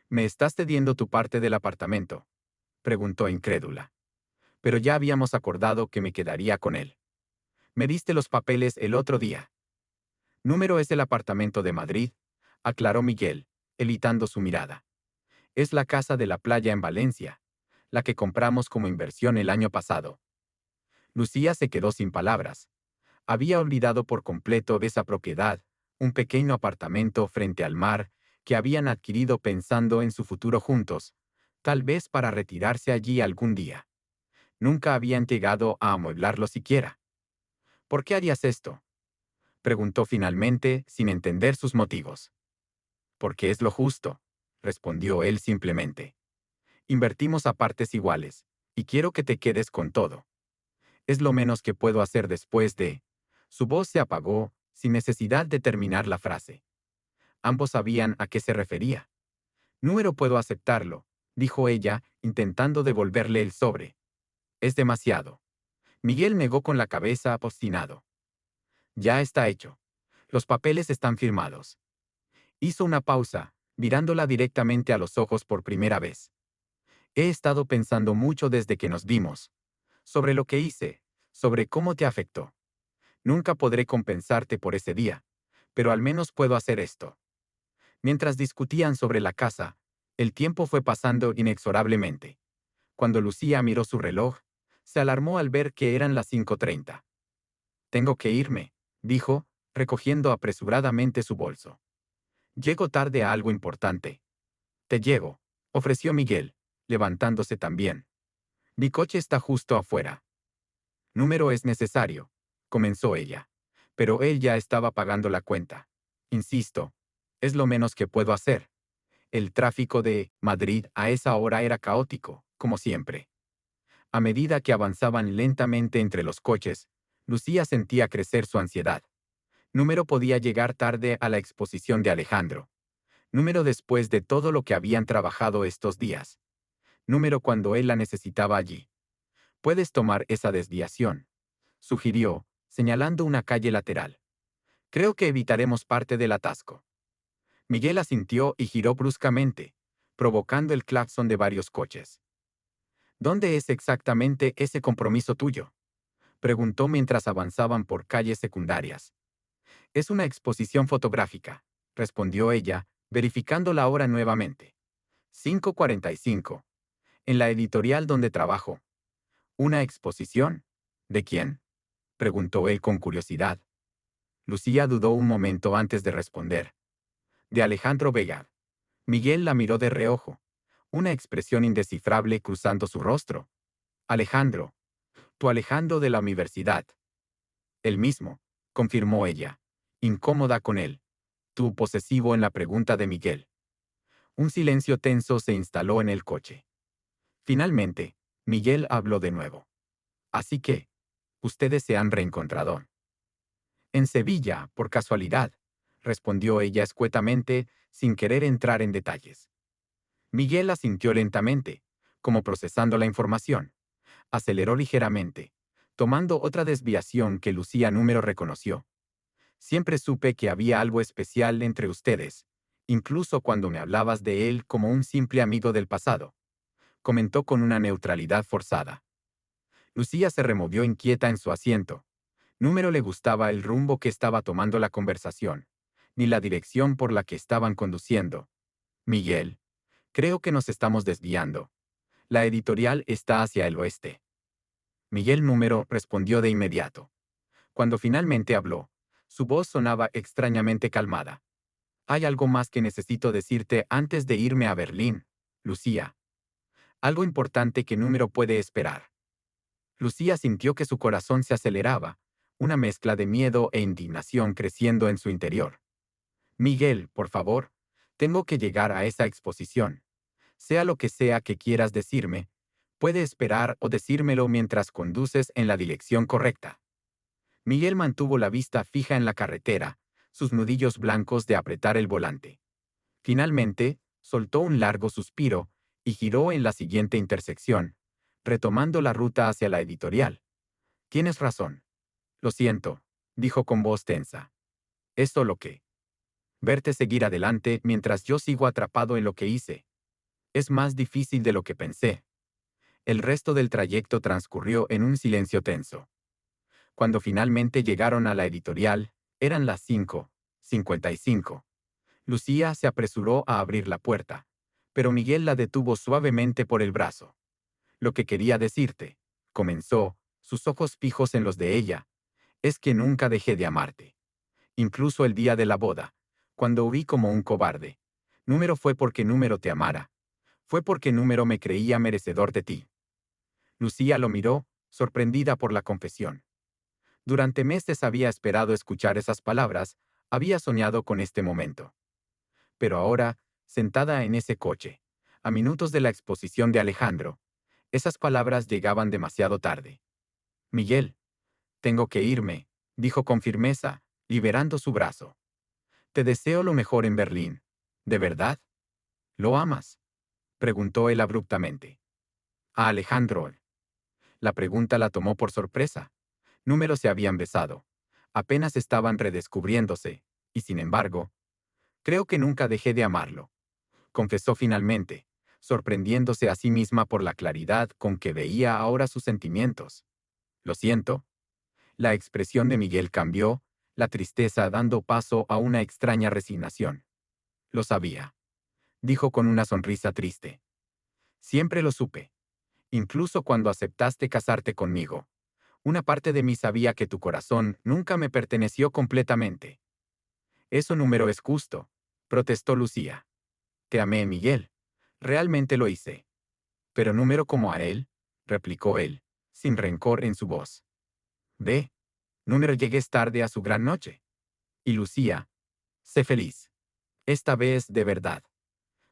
«¿Me estás cediendo tu parte del apartamento?», preguntó incrédula. «Pero ya habíamos acordado que me quedaría con él. Me diste los papeles el otro día». «Número es el apartamento de Madrid», aclaró Miguel, evitando su mirada. «Es la casa de la playa en Valencia, la que compramos como inversión el año pasado». Lucía se quedó sin palabras. Había olvidado por completo de esa propiedad, un pequeño apartamento frente al mar que habían adquirido pensando en su futuro juntos, tal vez para retirarse allí algún día. Nunca habían llegado a amueblarlo siquiera. «¿Por qué harías esto?», preguntó finalmente, sin entender sus motivos. «Porque es lo justo», respondió él simplemente. «Invertimos a partes iguales, y quiero que te quedes con todo. Es lo menos que puedo hacer después de...». Su voz se apagó, sin necesidad de terminar la frase. Ambos sabían a qué se refería. «Número puedo aceptarlo», dijo ella, intentando devolverle el sobre. «Es demasiado». Miguel negó con la cabeza, obstinado. «Ya está hecho. Los papeles están firmados». Hizo una pausa, mirándola directamente a los ojos por primera vez. «He estado pensando mucho desde que nos vimos. Sobre lo que hice, sobre cómo te afectó. Nunca podré compensarte por ese día, pero al menos puedo hacer esto». Mientras discutían sobre la casa, el tiempo fue pasando inexorablemente. Cuando Lucía miró su reloj, se alarmó al ver que eran las 5:30. «Tengo que irme», dijo, recogiendo apresuradamente su bolso. «Llego tarde a algo importante». «Te llevo», ofreció Miguel, levantándose también. «Mi coche está justo afuera». «Número es necesario», comenzó ella, pero él ya estaba pagando la cuenta. «Insisto, es lo menos que puedo hacer». El tráfico de Madrid a esa hora era caótico, como siempre. A medida que avanzaban lentamente entre los coches, Lucía sentía crecer su ansiedad. Número podía llegar tarde a la exposición de Alejandro. Número después de todo lo que habían trabajado estos días. Número cuando él la necesitaba allí. «Puedes tomar esa desviación», sugirió, señalando una calle lateral. «Creo que evitaremos parte del atasco». Miguel asintió y giró bruscamente, provocando el claxon de varios coches. «¿Dónde es exactamente ese compromiso tuyo?», preguntó mientras avanzaban por calles secundarias. «Es una exposición fotográfica», respondió ella, verificando la hora nuevamente. 5:45. En la editorial donde trabajo. «¿Una exposición? ¿De quién?», preguntó él con curiosidad. Lucía dudó un momento antes de responder. «De Alejandro Vega». Miguel la miró de reojo, una expresión indescifrable cruzando su rostro. «Alejandro. Tu Alejandro de la universidad». «El mismo», confirmó ella, incómoda con él. Tu posesivo en la pregunta de Miguel. Un silencio tenso se instaló en el coche. Finalmente, Miguel habló de nuevo. «Así que, ustedes se han reencontrado». «En Sevilla, por casualidad», respondió ella escuetamente, sin querer entrar en detalles. Miguel asintió lentamente, como procesando la información. Aceleró ligeramente, tomando otra desviación que Lucía Número reconoció. Siempre supe que había algo especial entre ustedes, incluso cuando me hablabas de él como un simple amigo del pasado, comentó con una neutralidad forzada. Lucía se removió inquieta en su asiento. Número le gustaba el rumbo que estaba tomando la conversación, ni la dirección por la que estaban conduciendo. Miguel, creo que nos estamos desviando. La editorial está hacia el oeste. Miguel Número respondió de inmediato. Cuando finalmente habló, su voz sonaba extrañamente calmada. Hay algo más que necesito decirte antes de irme a Berlín, Lucía. Algo importante que Número puede esperar. Lucía sintió que su corazón se aceleraba, una mezcla de miedo e indignación creciendo en su interior. Miguel, por favor, tengo que llegar a esa exposición. Sea lo que sea que quieras decirme, puede esperar o decírmelo mientras conduces en la dirección correcta. Miguel mantuvo la vista fija en la carretera, sus nudillos blancos de apretar el volante. Finalmente, soltó un largo suspiro y giró en la siguiente intersección, retomando la ruta hacia la editorial. Tienes razón. Lo siento, dijo con voz tensa. Es solo que verte seguir adelante mientras yo sigo atrapado en lo que hice. Es más difícil de lo que pensé. El resto del trayecto transcurrió en un silencio tenso. Cuando finalmente llegaron a la editorial, eran las 5:55. Lucía se apresuró a abrir la puerta, pero Miguel la detuvo suavemente por el brazo. Lo que quería decirte, comenzó, sus ojos fijos en los de ella, es que nunca dejé de amarte. Incluso el día de la boda, cuando huí como un cobarde. Número fue porque Número te amara. Fue porque Número me creía merecedor de ti. Lucía lo miró, sorprendida por la confesión. Durante meses había esperado escuchar esas palabras, había soñado con este momento. Pero ahora, sentada en ese coche, a minutos de la exposición de Alejandro, esas palabras llegaban demasiado tarde. Miguel, tengo que irme, dijo con firmeza, liberando su brazo. Te deseo lo mejor en Berlín. ¿De verdad? ¿Lo amas? Preguntó él abruptamente. A Alejandro. La pregunta la tomó por sorpresa. Números se habían besado. Apenas estaban redescubriéndose, y sin embargo, creo que nunca dejé de amarlo, confesó finalmente, sorprendiéndose a sí misma por la claridad con que veía ahora sus sentimientos. Lo siento. La expresión de Miguel cambió, la tristeza dando paso a una extraña resignación. Lo sabía, dijo con una sonrisa triste. Siempre lo supe. Incluso cuando aceptaste casarte conmigo. Una parte de mí sabía que tu corazón nunca me perteneció completamente. Eso Número es justo, protestó Lucía. Te amé, Miguel. Realmente lo hice. Pero Número como a él, replicó él, sin rencor en su voz. Ve, Número llegues tarde a su gran noche. Y Lucía, sé feliz. Esta vez de verdad.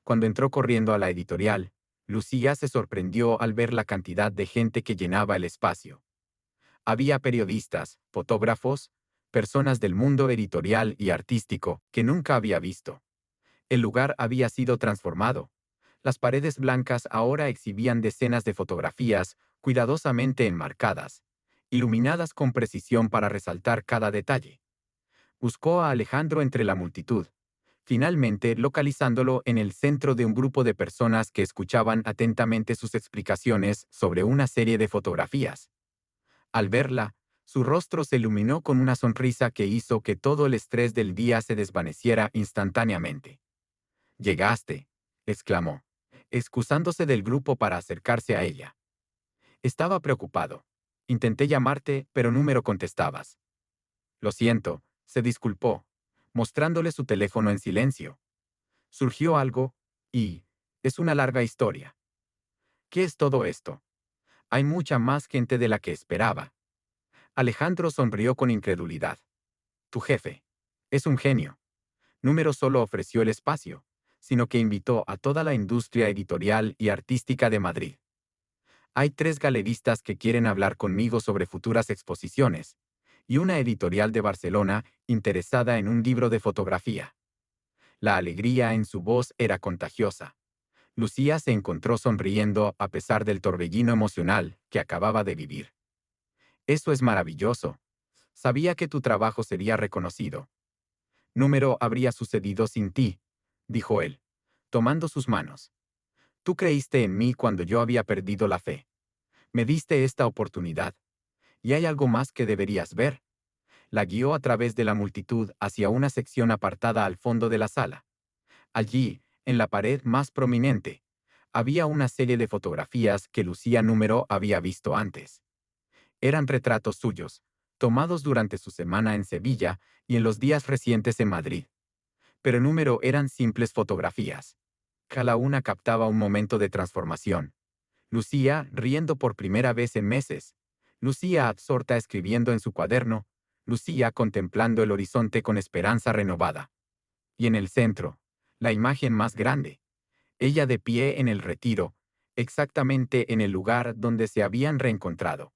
Cuando entró corriendo a la editorial, Lucía se sorprendió al ver la cantidad de gente que llenaba el espacio. Había periodistas, fotógrafos, personas del mundo editorial y artístico que nunca había visto. El lugar había sido transformado. Las paredes blancas ahora exhibían decenas de fotografías cuidadosamente enmarcadas, iluminadas con precisión para resaltar cada detalle. Buscó a Alejandro entre la multitud, finalmente localizándolo en el centro de un grupo de personas que escuchaban atentamente sus explicaciones sobre una serie de fotografías. Al verla, su rostro se iluminó con una sonrisa que hizo que todo el estrés del día se desvaneciera instantáneamente. «Llegaste», exclamó, excusándose del grupo para acercarse a ella. Estaba preocupado. Intenté llamarte, pero no me lo contestabas. Lo siento, se disculpó, mostrándole su teléfono en silencio. Surgió algo, y es una larga historia. ¿Qué es todo esto? Hay mucha más gente de la que esperaba. Alejandro sonrió con incredulidad. Tu jefe. Es un genio. Número solo ofreció el espacio, sino que invitó a toda la industria editorial y artística de Madrid. Hay 3 galeristas que quieren hablar conmigo sobre futuras exposiciones, y una editorial de Barcelona interesada en un libro de fotografía. La alegría en su voz era contagiosa. Lucía se encontró sonriendo a pesar del torbellino emocional que acababa de vivir. Eso es maravilloso. Sabía que tu trabajo sería reconocido. Número habría sucedido sin ti, dijo él, tomando sus manos. Tú creíste en mí cuando yo había perdido la fe. Me diste esta oportunidad. Y hay algo más que deberías ver. La guió a través de la multitud hacia una sección apartada al fondo de la sala. Allí, en la pared más prominente, había una serie de fotografías que Lucía Número había visto antes. Eran retratos suyos, tomados durante su semana en Sevilla y en los días recientes en Madrid. Pero Número eran simples fotografías. Cada una captaba un momento de transformación. Lucía riendo por primera vez en meses. Lucía absorta escribiendo en su cuaderno. Lucía contemplando el horizonte con esperanza renovada. Y en el centro, la imagen más grande. Ella de pie en el retiro, exactamente en el lugar donde se habían reencontrado,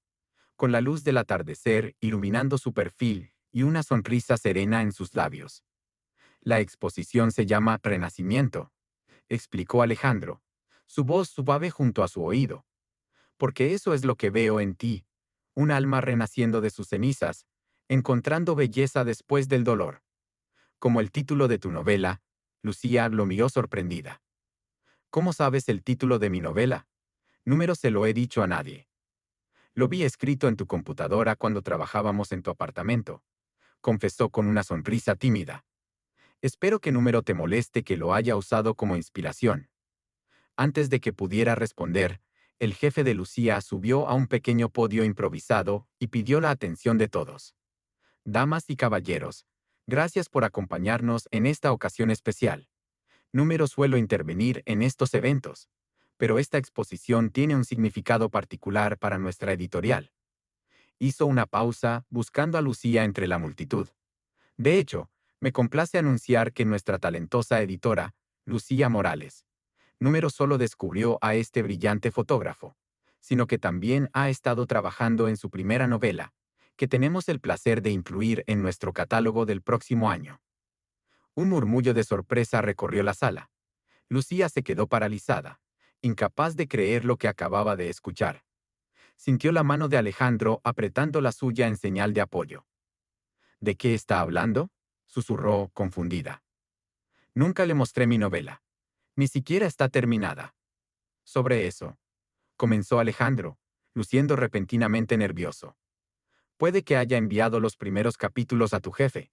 con la luz del atardecer iluminando su perfil y una sonrisa serena en sus labios. La exposición se llama Renacimiento, explicó Alejandro, su voz suave junto a su oído. Porque eso es lo que veo en ti, un alma renaciendo de sus cenizas, encontrando belleza después del dolor. Como el título de tu novela, Lucía lo miró sorprendida. ¿Cómo sabes el título de mi novela? Número se lo he dicho a nadie. Lo vi escrito en tu computadora cuando trabajábamos en tu apartamento, confesó con una sonrisa tímida. Espero que Número te moleste que lo haya usado como inspiración. Antes de que pudiera responder, el jefe de Lucía subió a un pequeño podio improvisado y pidió la atención de todos. Damas y caballeros, gracias por acompañarnos en esta ocasión especial. Número suelo intervenir en estos eventos, pero esta exposición tiene un significado particular para nuestra editorial. Hizo una pausa buscando a Lucía entre la multitud. De hecho, me complace anunciar que nuestra talentosa editora, Lucía Morales, Número solo descubrió a este brillante fotógrafo, sino que también ha estado trabajando en su primera novela, que tenemos el placer de incluir en nuestro catálogo del próximo año. Un murmullo de sorpresa recorrió la sala. Lucía se quedó paralizada, incapaz de creer lo que acababa de escuchar. Sintió la mano de Alejandro apretando la suya en señal de apoyo. ¿De qué está hablando?, susurró, confundida. Nunca le mostré mi novela. Ni siquiera está terminada. Sobre eso, comenzó Alejandro, luciendo repentinamente nervioso. Puede que haya enviado los primeros capítulos a tu jefe.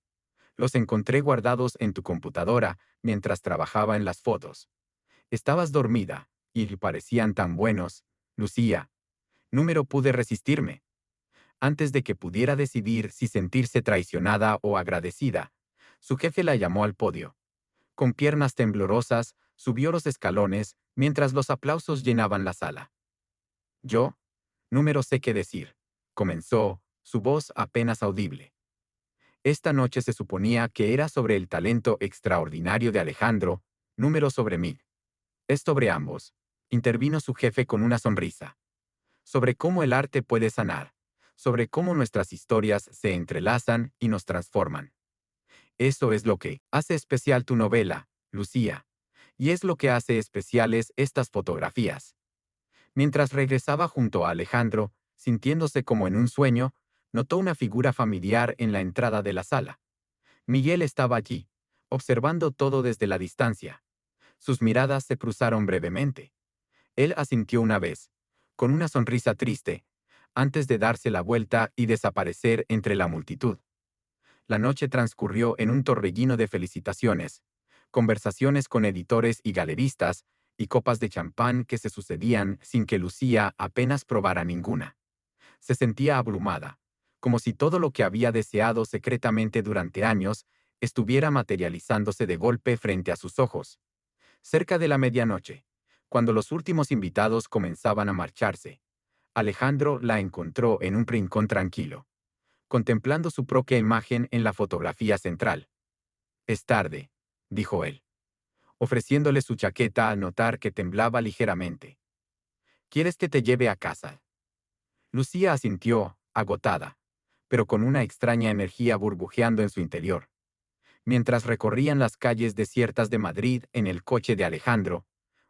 Los encontré guardados en tu computadora mientras trabajaba en las fotos. Estabas dormida, y parecían tan buenos, Lucía. Número pude resistirme. Antes de que pudiera decidir si sentirse traicionada o agradecida, su jefe la llamó al podio. Con piernas temblorosas, subió los escalones mientras los aplausos llenaban la sala. Yo, Número sé qué decir, comenzó, su voz apenas audible. Esta noche se suponía que era sobre el talento extraordinario de Alejandro, Número sobre mí. Es sobre ambos, intervino su jefe con una sonrisa. Sobre cómo el arte puede sanar, sobre cómo nuestras historias se entrelazan y nos transforman. Eso es lo que hace especial tu novela, Lucía, y es lo que hace especiales estas fotografías. Mientras regresaba junto a Alejandro, sintiéndose como en un sueño, notó una figura familiar en la entrada de la sala. Miguel estaba allí, observando todo desde la distancia. Sus miradas se cruzaron brevemente. Él asintió una vez, con una sonrisa triste, antes de darse la vuelta y desaparecer entre la multitud. La noche transcurrió en un torbellino de felicitaciones, conversaciones con editores y galeristas, y copas de champán que se sucedían sin que Lucía apenas probara ninguna. Se sentía abrumada, como si todo lo que había deseado secretamente durante años estuviera materializándose de golpe frente a sus ojos. Cerca de la medianoche, cuando los últimos invitados comenzaban a marcharse, Alejandro la encontró en un rincón tranquilo, contemplando su propia imagen en la fotografía central. Es tarde, dijo él, ofreciéndole su chaqueta al notar que temblaba ligeramente. ¿Quieres que te lleve a casa? Lucía asintió, agotada, pero con una extraña energía burbujeando en su interior. Mientras recorrían las calles desiertas de Madrid en el coche de Alejandro,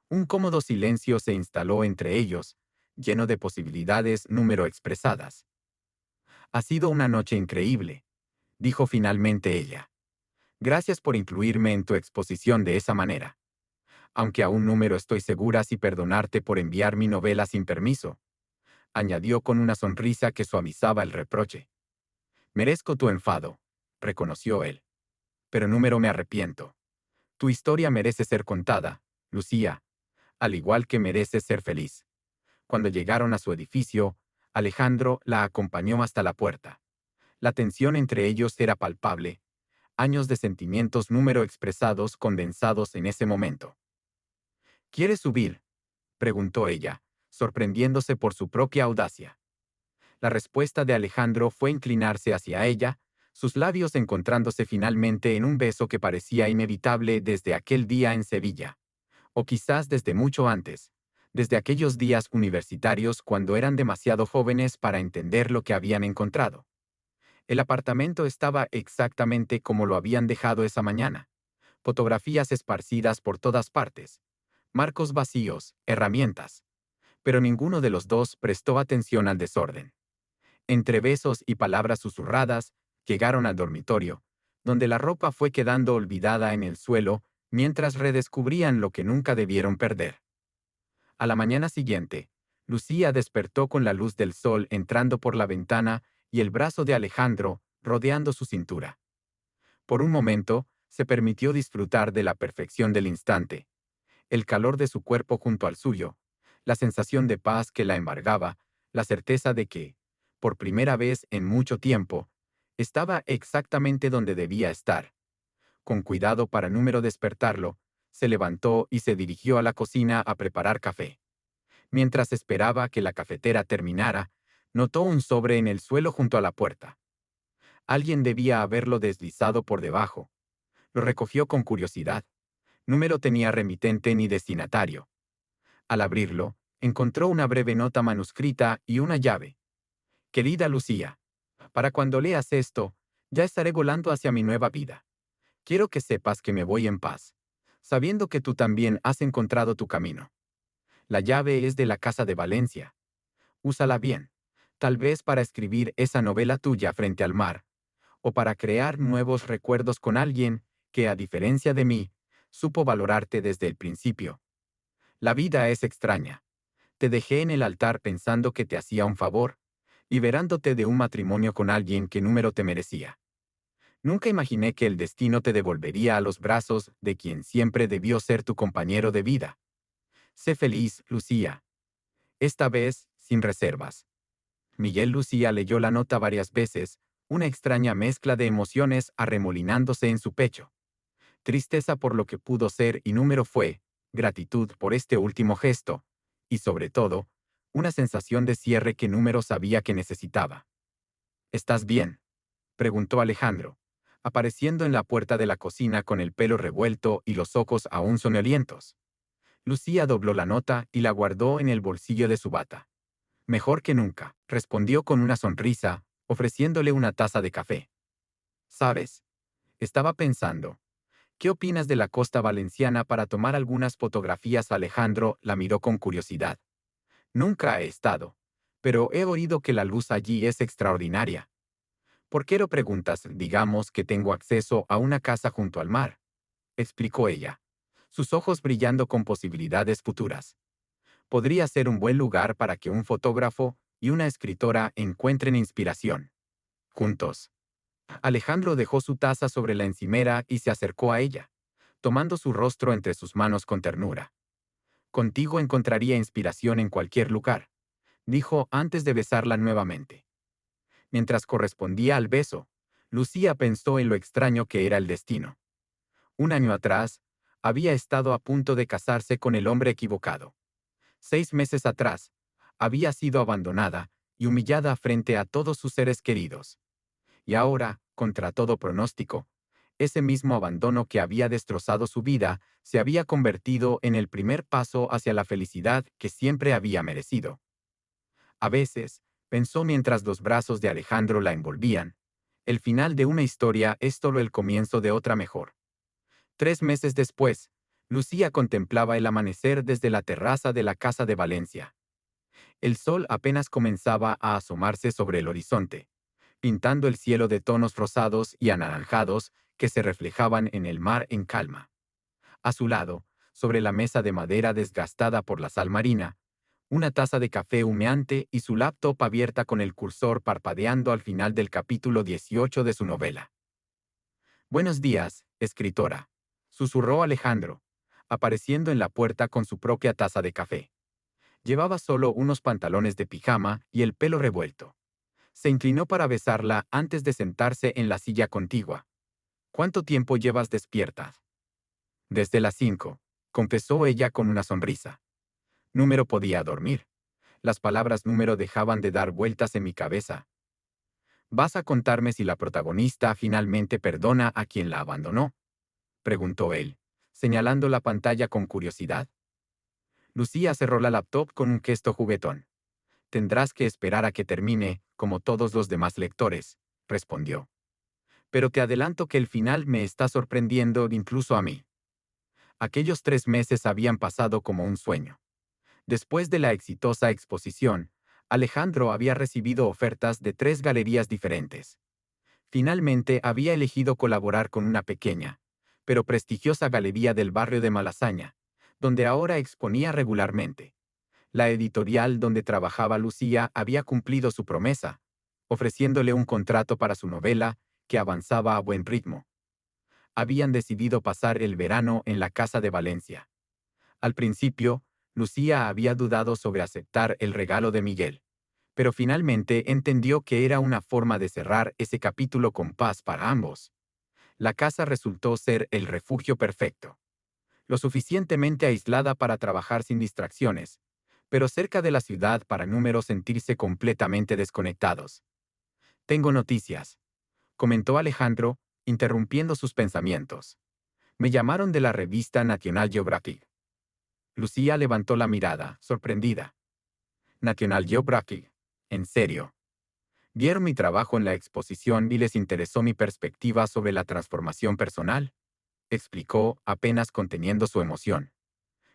un cómodo silencio se instaló entre ellos, lleno de posibilidades número expresadas. Ha sido una noche increíble, dijo finalmente ella. Gracias por incluirme en tu exposición de esa manera. Aunque aún número estoy segura si perdonarte por enviar mi novela sin permiso, añadió con una sonrisa que suavizaba el reproche. Merezco tu enfado, reconoció él. Pero número me arrepiento. Tu historia merece ser contada, Lucía, al igual que merece ser feliz. Cuando llegaron a su edificio, Alejandro la acompañó hasta la puerta. La tensión entre ellos era palpable, años de sentimientos número expresados condensados en ese momento. ¿Quieres subir?, preguntó ella, sorprendiéndose por su propia audacia. La respuesta de Alejandro fue inclinarse hacia ella, sus labios encontrándose finalmente en un beso que parecía inevitable desde aquel día en Sevilla. O quizás desde mucho antes, desde aquellos días universitarios cuando eran demasiado jóvenes para entender lo que habían encontrado. El apartamento estaba exactamente como lo habían dejado esa mañana. Fotografías esparcidas por todas partes, marcos vacíos, herramientas. Pero ninguno de los dos prestó atención al desorden. Entre besos y palabras susurradas, llegaron al dormitorio, donde la ropa fue quedando olvidada en el suelo mientras redescubrían lo que nunca debieron perder. A la mañana siguiente, Lucía despertó con la luz del sol entrando por la ventana y el brazo de Alejandro rodeando su cintura. Por un momento, se permitió disfrutar de la perfección del instante, el calor de su cuerpo junto al suyo, la sensación de paz que la embargaba, la certeza de que, por primera vez en mucho tiempo, estaba exactamente donde debía estar. Con cuidado para número despertarlo, se levantó y se dirigió a la cocina a preparar café. Mientras esperaba que la cafetera terminara, notó un sobre en el suelo junto a la puerta. Alguien debía haberlo deslizado por debajo. Lo recogió con curiosidad. Número tenía remitente ni destinatario. Al abrirlo, encontró una breve nota manuscrita y una llave. Querida Lucía, para cuando leas esto, ya estaré volando hacia mi nueva vida. Quiero que sepas que me voy en paz, sabiendo que tú también has encontrado tu camino. La llave es de la Casa de Valencia. Úsala bien, tal vez para escribir esa novela tuya frente al mar, o para crear nuevos recuerdos con alguien que, a diferencia de mí, supo valorarte desde el principio. La vida es extraña. Te dejé en el altar pensando que te hacía un favor, liberándote de un matrimonio con alguien que número te merecía. Nunca imaginé que el destino te devolvería a los brazos de quien siempre debió ser tu compañero de vida. Sé feliz, Lucía. Esta vez, sin reservas. Miguel Lucía leyó la nota varias veces, una extraña mezcla de emociones arremolinándose en su pecho. Tristeza por lo que pudo ser y número fue, gratitud por este último gesto, y sobre todo, una sensación de cierre que número sabía que necesitaba. ¿Estás bien?, preguntó Alejandro, apareciendo en la puerta de la cocina con el pelo revuelto y los ojos aún soñolientos. Lucía dobló la nota y la guardó en el bolsillo de su bata. Mejor que nunca, respondió con una sonrisa, ofreciéndole una taza de café. ¿Sabes? Estaba pensando. ¿Qué opinas de la costa valenciana para tomar algunas fotografías? Alejandro la miró con curiosidad. Nunca he estado, pero he oído que la luz allí es extraordinaria. ¿Por qué lo preguntas? Digamos que tengo acceso a una casa junto al mar, explicó ella, sus ojos brillando con posibilidades futuras. Podría ser un buen lugar para que un fotógrafo y una escritora encuentren inspiración. Juntos. Alejandro dejó su taza sobre la encimera y se acercó a ella, tomando su rostro entre sus manos con ternura. Contigo encontraría inspiración en cualquier lugar, dijo antes de besarla nuevamente. Mientras correspondía al beso, Lucía pensó en lo extraño que era el destino. Un año atrás, había estado a punto de casarse con el hombre equivocado. 6 meses atrás, había sido abandonada y humillada frente a todos sus seres queridos. Y ahora, contra todo pronóstico, ese mismo abandono que había destrozado su vida se había convertido en el primer paso hacia la felicidad que siempre había merecido. A veces, pensó mientras los brazos de Alejandro la envolvían, el final de una historia es solo el comienzo de otra mejor. 3 meses después, Lucía contemplaba el amanecer desde la terraza de la Casa de Valencia. El sol apenas comenzaba a asomarse sobre el horizonte, pintando el cielo de tonos rosados y anaranjados que se reflejaban en el mar en calma. A su lado, sobre la mesa de madera desgastada por la sal marina, una taza de café humeante y su laptop abierta con el cursor parpadeando al final del capítulo 18 de su novela. «Buenos días, escritora», susurró Alejandro, apareciendo en la puerta con su propia taza de café. Llevaba solo unos pantalones de pijama y el pelo revuelto. Se inclinó para besarla antes de sentarse en la silla contigua. «¿Cuánto tiempo llevas despierta?» «Desde las 5», confesó ella con una sonrisa. Número podía dormir. Las palabras número dejaban de dar vueltas en mi cabeza. «¿Vas a contarme si la protagonista finalmente perdona a quien la abandonó?», preguntó él, señalando la pantalla con curiosidad. Lucía cerró la laptop con un gesto juguetón. «Tendrás que esperar a que termine, como todos los demás lectores», respondió. «Pero te adelanto que el final me está sorprendiendo incluso a mí». Aquellos 3 meses habían pasado como un sueño. Después de la exitosa exposición, Alejandro había recibido ofertas de 3 galerías diferentes. Finalmente había elegido colaborar con una pequeña, pero prestigiosa galería del barrio de Malasaña, donde ahora exponía regularmente. La editorial donde trabajaba Lucía había cumplido su promesa, ofreciéndole un contrato para su novela, que avanzaba a buen ritmo. Habían decidido pasar el verano en la casa de Valencia. Al principio, Lucía había dudado sobre aceptar el regalo de Miguel, pero finalmente entendió que era una forma de cerrar ese capítulo con paz para ambos. La casa resultó ser el refugio perfecto, lo suficientemente aislada para trabajar sin distracciones, pero cerca de la ciudad para Número sentirse completamente desconectados. «Tengo noticias», comentó Alejandro, interrumpiendo sus pensamientos. «Me llamaron de la revista National Geographic». Lucía levantó la mirada, sorprendida. «National Geographic. ¿En serio? ¿Vieron mi trabajo en la exposición y les interesó mi perspectiva sobre la transformación personal?», explicó, apenas conteniendo su emoción.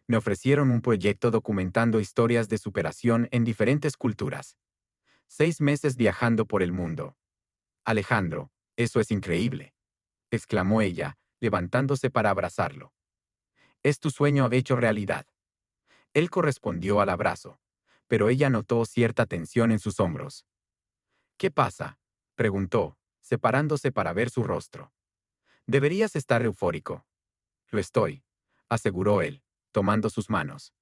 «Me ofrecieron un proyecto documentando historias de superación en diferentes culturas. 6 meses viajando por el mundo». «Alejandro, eso es increíble», exclamó ella, levantándose para abrazarlo. «Es tu sueño hecho realidad». Él correspondió al abrazo, pero ella notó cierta tensión en sus hombros. «¿Qué pasa?», preguntó, separándose para ver su rostro. «Deberías estar eufórico». «Lo estoy», aseguró él, tomando sus manos.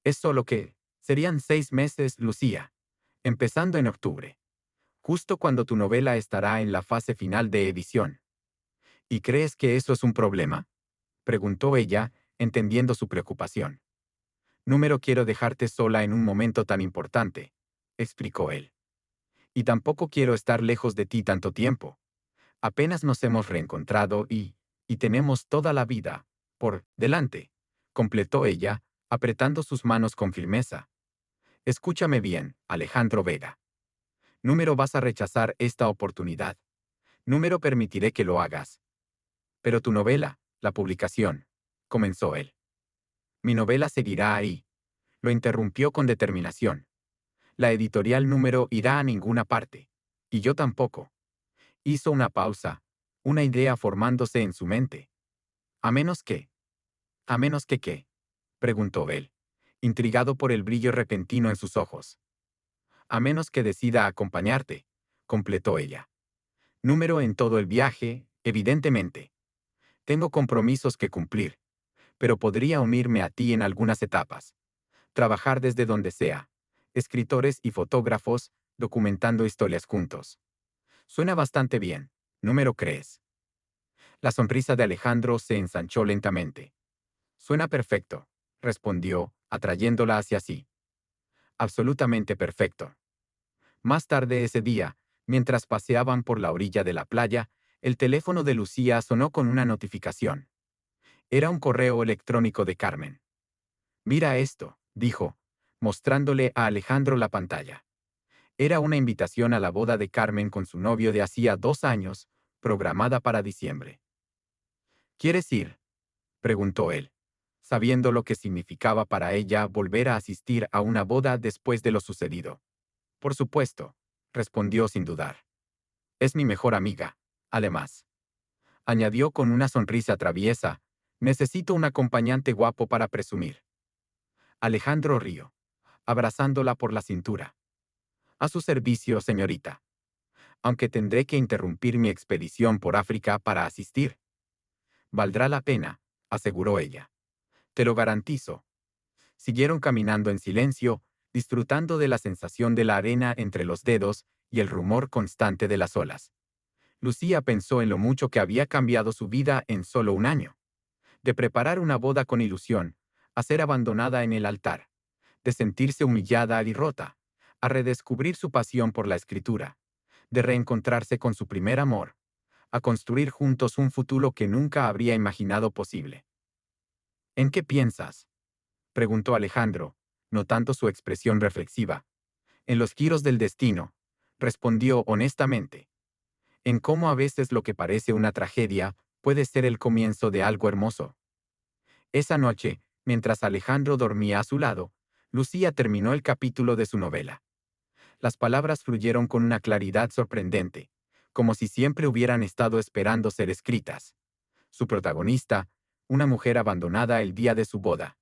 «Es solo que serían 6 meses, Lucía, empezando en octubre, justo cuando tu novela estará en la fase final de edición». «¿Y crees que eso es un problema?», preguntó ella, entendiendo su preocupación. «Número quiero dejarte sola en un momento tan importante», explicó él. «Y tampoco quiero estar lejos de ti tanto tiempo. Apenas nos hemos reencontrado y tenemos toda la vida por delante», completó ella, apretando sus manos con firmeza. «Escúchame bien, Alejandro Vega. Número vas a rechazar esta oportunidad. Número permitiré que lo hagas. Pero tu novela, la publicación», comenzó él. «Mi novela seguirá ahí», lo interrumpió con determinación. «La editorial Número irá a ninguna parte. Y yo tampoco». Hizo una pausa, una idea formándose en su mente. «¿A menos que? ¿A menos que qué?», preguntó él, intrigado por el brillo repentino en sus ojos. «A menos que decida acompañarte», completó ella. «Número en todo el viaje, evidentemente. Tengo compromisos que cumplir, pero podría unirme a ti en algunas etapas. Trabajar desde donde sea, escritores y fotógrafos, documentando historias juntos. Suena bastante bien, ¿no me lo crees?». La sonrisa de Alejandro se ensanchó lentamente. «Suena perfecto», respondió, atrayéndola hacia sí. «Absolutamente perfecto». Más tarde ese día, mientras paseaban por la orilla de la playa, el teléfono de Lucía sonó con una notificación. Era un correo electrónico de Carmen. «Mira esto», dijo, mostrándole a Alejandro la pantalla. Era una invitación a la boda de Carmen con su novio de hacía 2 años, programada para diciembre. «¿Quieres ir?», preguntó él, sabiendo lo que significaba para ella volver a asistir a una boda después de lo sucedido. «Por supuesto», respondió sin dudar. Es mi mejor amiga. Además, añadió con una sonrisa traviesa, necesito un acompañante guapo para presumir. Alejandro rió, abrazándola por la cintura. A su servicio, señorita. Aunque tendré que interrumpir mi expedición por África para asistir. Valdrá la pena, aseguró ella. Te lo garantizo. Siguieron caminando en silencio, disfrutando de la sensación de la arena entre los dedos y el rumor constante de las olas. Lucía pensó en lo mucho que había cambiado su vida en solo un año. De preparar una boda con ilusión, a ser abandonada en el altar, de sentirse humillada y rota, a redescubrir su pasión por la escritura, de reencontrarse con su primer amor, a construir juntos un futuro que nunca habría imaginado posible. ¿En qué piensas?, preguntó Alejandro, notando su expresión reflexiva. En los giros del destino, respondió honestamente. En cómo a veces lo que parece una tragedia puede ser el comienzo de algo hermoso. Esa noche, mientras Alejandro dormía a su lado, Lucía terminó el capítulo de su novela. Las palabras fluyeron con una claridad sorprendente, como si siempre hubieran estado esperando ser escritas. Su protagonista, una mujer abandonada el día de su boda,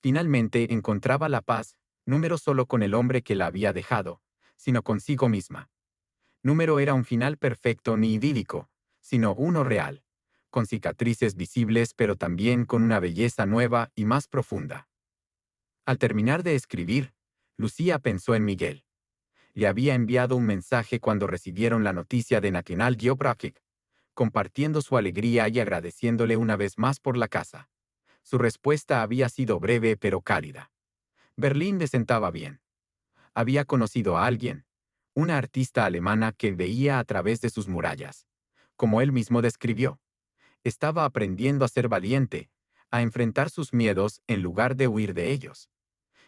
finalmente encontraba la paz, número solo con el hombre que la había dejado, sino consigo misma. Número era un final perfecto ni idílico, sino uno real, con cicatrices visibles pero también con una belleza nueva y más profunda. Al terminar de escribir, Lucía pensó en Miguel. Le había enviado un mensaje cuando recibieron la noticia de National Geographic, compartiendo su alegría y agradeciéndole una vez más por la casa. Su respuesta había sido breve pero cálida. Berlín le sentaba bien. Había conocido a alguien, una artista alemana que veía a través de sus murallas. Como él mismo describió, estaba aprendiendo a ser valiente, a enfrentar sus miedos en lugar de huir de ellos.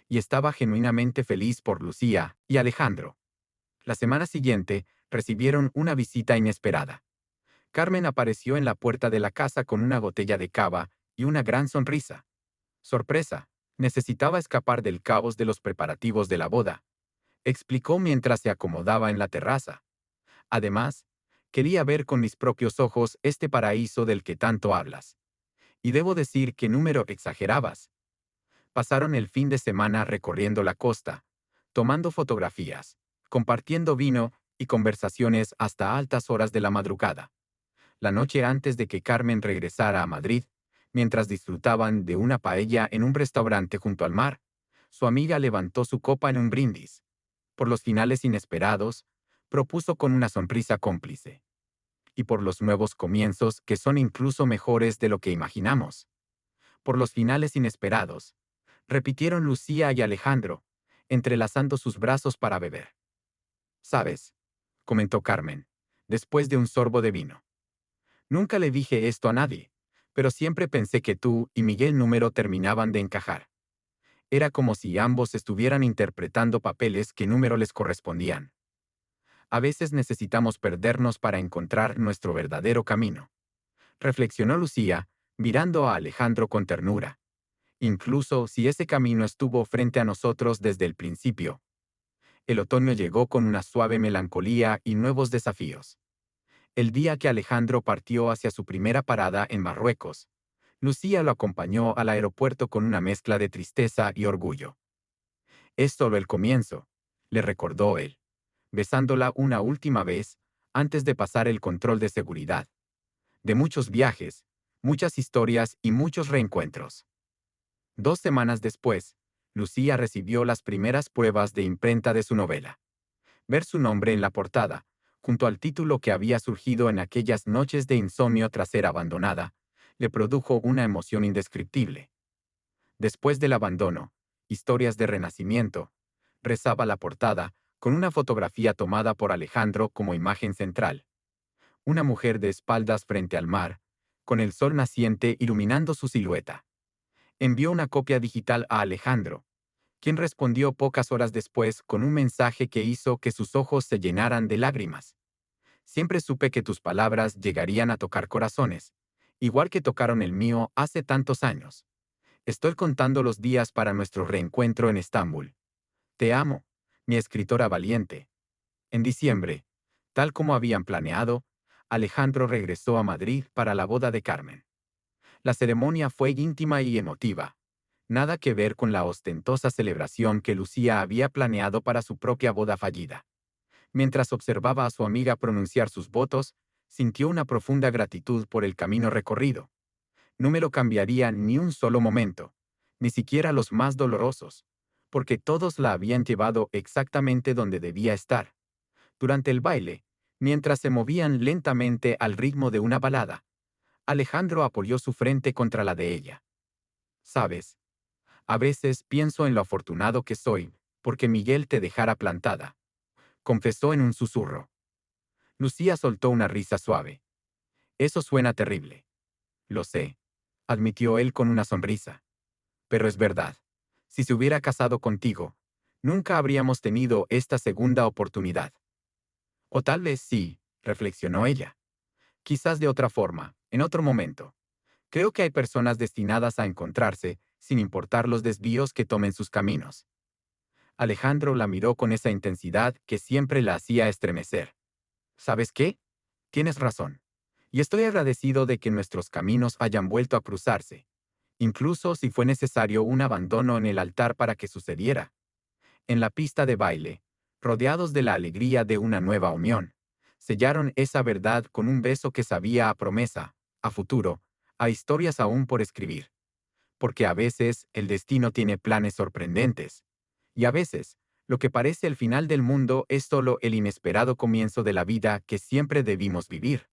Y estaba genuinamente feliz por Lucía y Alejandro. La semana siguiente, recibieron una visita inesperada. Carmen apareció en la puerta de la casa con una botella de cava y una gran sonrisa. Sorpresa, necesitaba escapar del caos de los preparativos de la boda, explicó mientras se acomodaba en la terraza. Además, quería ver con mis propios ojos este paraíso del que tanto hablas. Y debo decir que número exagerabas. Pasaron el fin de semana recorriendo la costa, tomando fotografías, compartiendo vino y conversaciones hasta altas horas de la madrugada. La noche antes de que Carmen regresara a Madrid, mientras disfrutaban de una paella en un restaurante junto al mar, su amiga levantó su copa en un brindis. Por los finales inesperados, propuso con una sonrisa cómplice. Y por los nuevos comienzos que son incluso mejores de lo que imaginamos. Por los finales inesperados, repitieron Lucía y Alejandro, entrelazando sus brazos para beber. «¿Sabes?», comentó Carmen, después de un sorbo de vino. «Nunca le dije esto a nadie, pero siempre pensé que tú y Miguel Número terminaban de encajar. Era como si ambos estuvieran interpretando papeles que Número les correspondían. A veces necesitamos perdernos para encontrar nuestro verdadero camino», reflexionó Lucía, mirando a Alejandro con ternura. «Incluso si ese camino estuvo frente a nosotros desde el principio». El otoño llegó con una suave melancolía y nuevos desafíos. El día que Alejandro partió hacia su primera parada en Marruecos, Lucía lo acompañó al aeropuerto con una mezcla de tristeza y orgullo. «Es solo el comienzo», le recordó él, besándola una última vez antes de pasar el control de seguridad. «De muchos viajes, muchas historias y muchos reencuentros». 2 semanas después, Lucía recibió las primeras pruebas de imprenta de su novela. Ver su nombre en la portada, junto al título que había surgido en aquellas noches de insomnio tras ser abandonada, le produjo una emoción indescriptible. Después del abandono, historias de renacimiento, rezaba la portada, con una fotografía tomada por Alejandro como imagen central. Una mujer de espaldas frente al mar, con el sol naciente iluminando su silueta. Envió una copia digital a Alejandro, quien respondió pocas horas después con un mensaje que hizo que sus ojos se llenaran de lágrimas. «Siempre supe que tus palabras llegarían a tocar corazones, igual que tocaron el mío hace tantos años. Estoy contando los días para nuestro reencuentro en Estambul. Te amo, mi escritora valiente. En diciembre, Tal como habían planeado, Alejandro regresó a Madrid para la boda de Carmen. La ceremonia fue íntima y emotiva. Nada que ver con la ostentosa celebración que Lucía había planeado para su propia boda fallida. Mientras observaba a su amiga pronunciar sus votos, sintió una profunda gratitud por el camino recorrido. No me lo cambiaría ni un solo momento, ni siquiera los más dolorosos, porque todos la habían llevado exactamente donde debía estar. Durante el baile, mientras se movían lentamente al ritmo de una balada, Alejandro apoyó su frente contra la de ella. «Sabes, a veces pienso en lo afortunado que soy, porque Miguel te dejara plantada», confesó en un susurro. Lucía soltó una risa suave. «Eso suena terrible». «Lo sé», admitió él con una sonrisa. «Pero es verdad. Si se hubiera casado contigo, nunca habríamos tenido esta segunda oportunidad». «O tal vez sí», reflexionó ella. «Quizás de otra forma, en otro momento. Creo que hay personas destinadas a encontrarse, sin importar los desvíos que tomen sus caminos». Alejandro la miró con esa intensidad que siempre la hacía estremecer. «¿Sabes qué? Tienes razón. Y estoy agradecido de que nuestros caminos hayan vuelto a cruzarse, incluso si fue necesario un abandono en el altar para que sucediera». En la pista de baile, rodeados de la alegría de una nueva unión, sellaron esa verdad con un beso que sabía a promesa, a futuro, a historias aún por escribir. Porque a veces el destino tiene planes sorprendentes. Y a veces, lo que parece el final del mundo es solo el inesperado comienzo de la vida que siempre debimos vivir.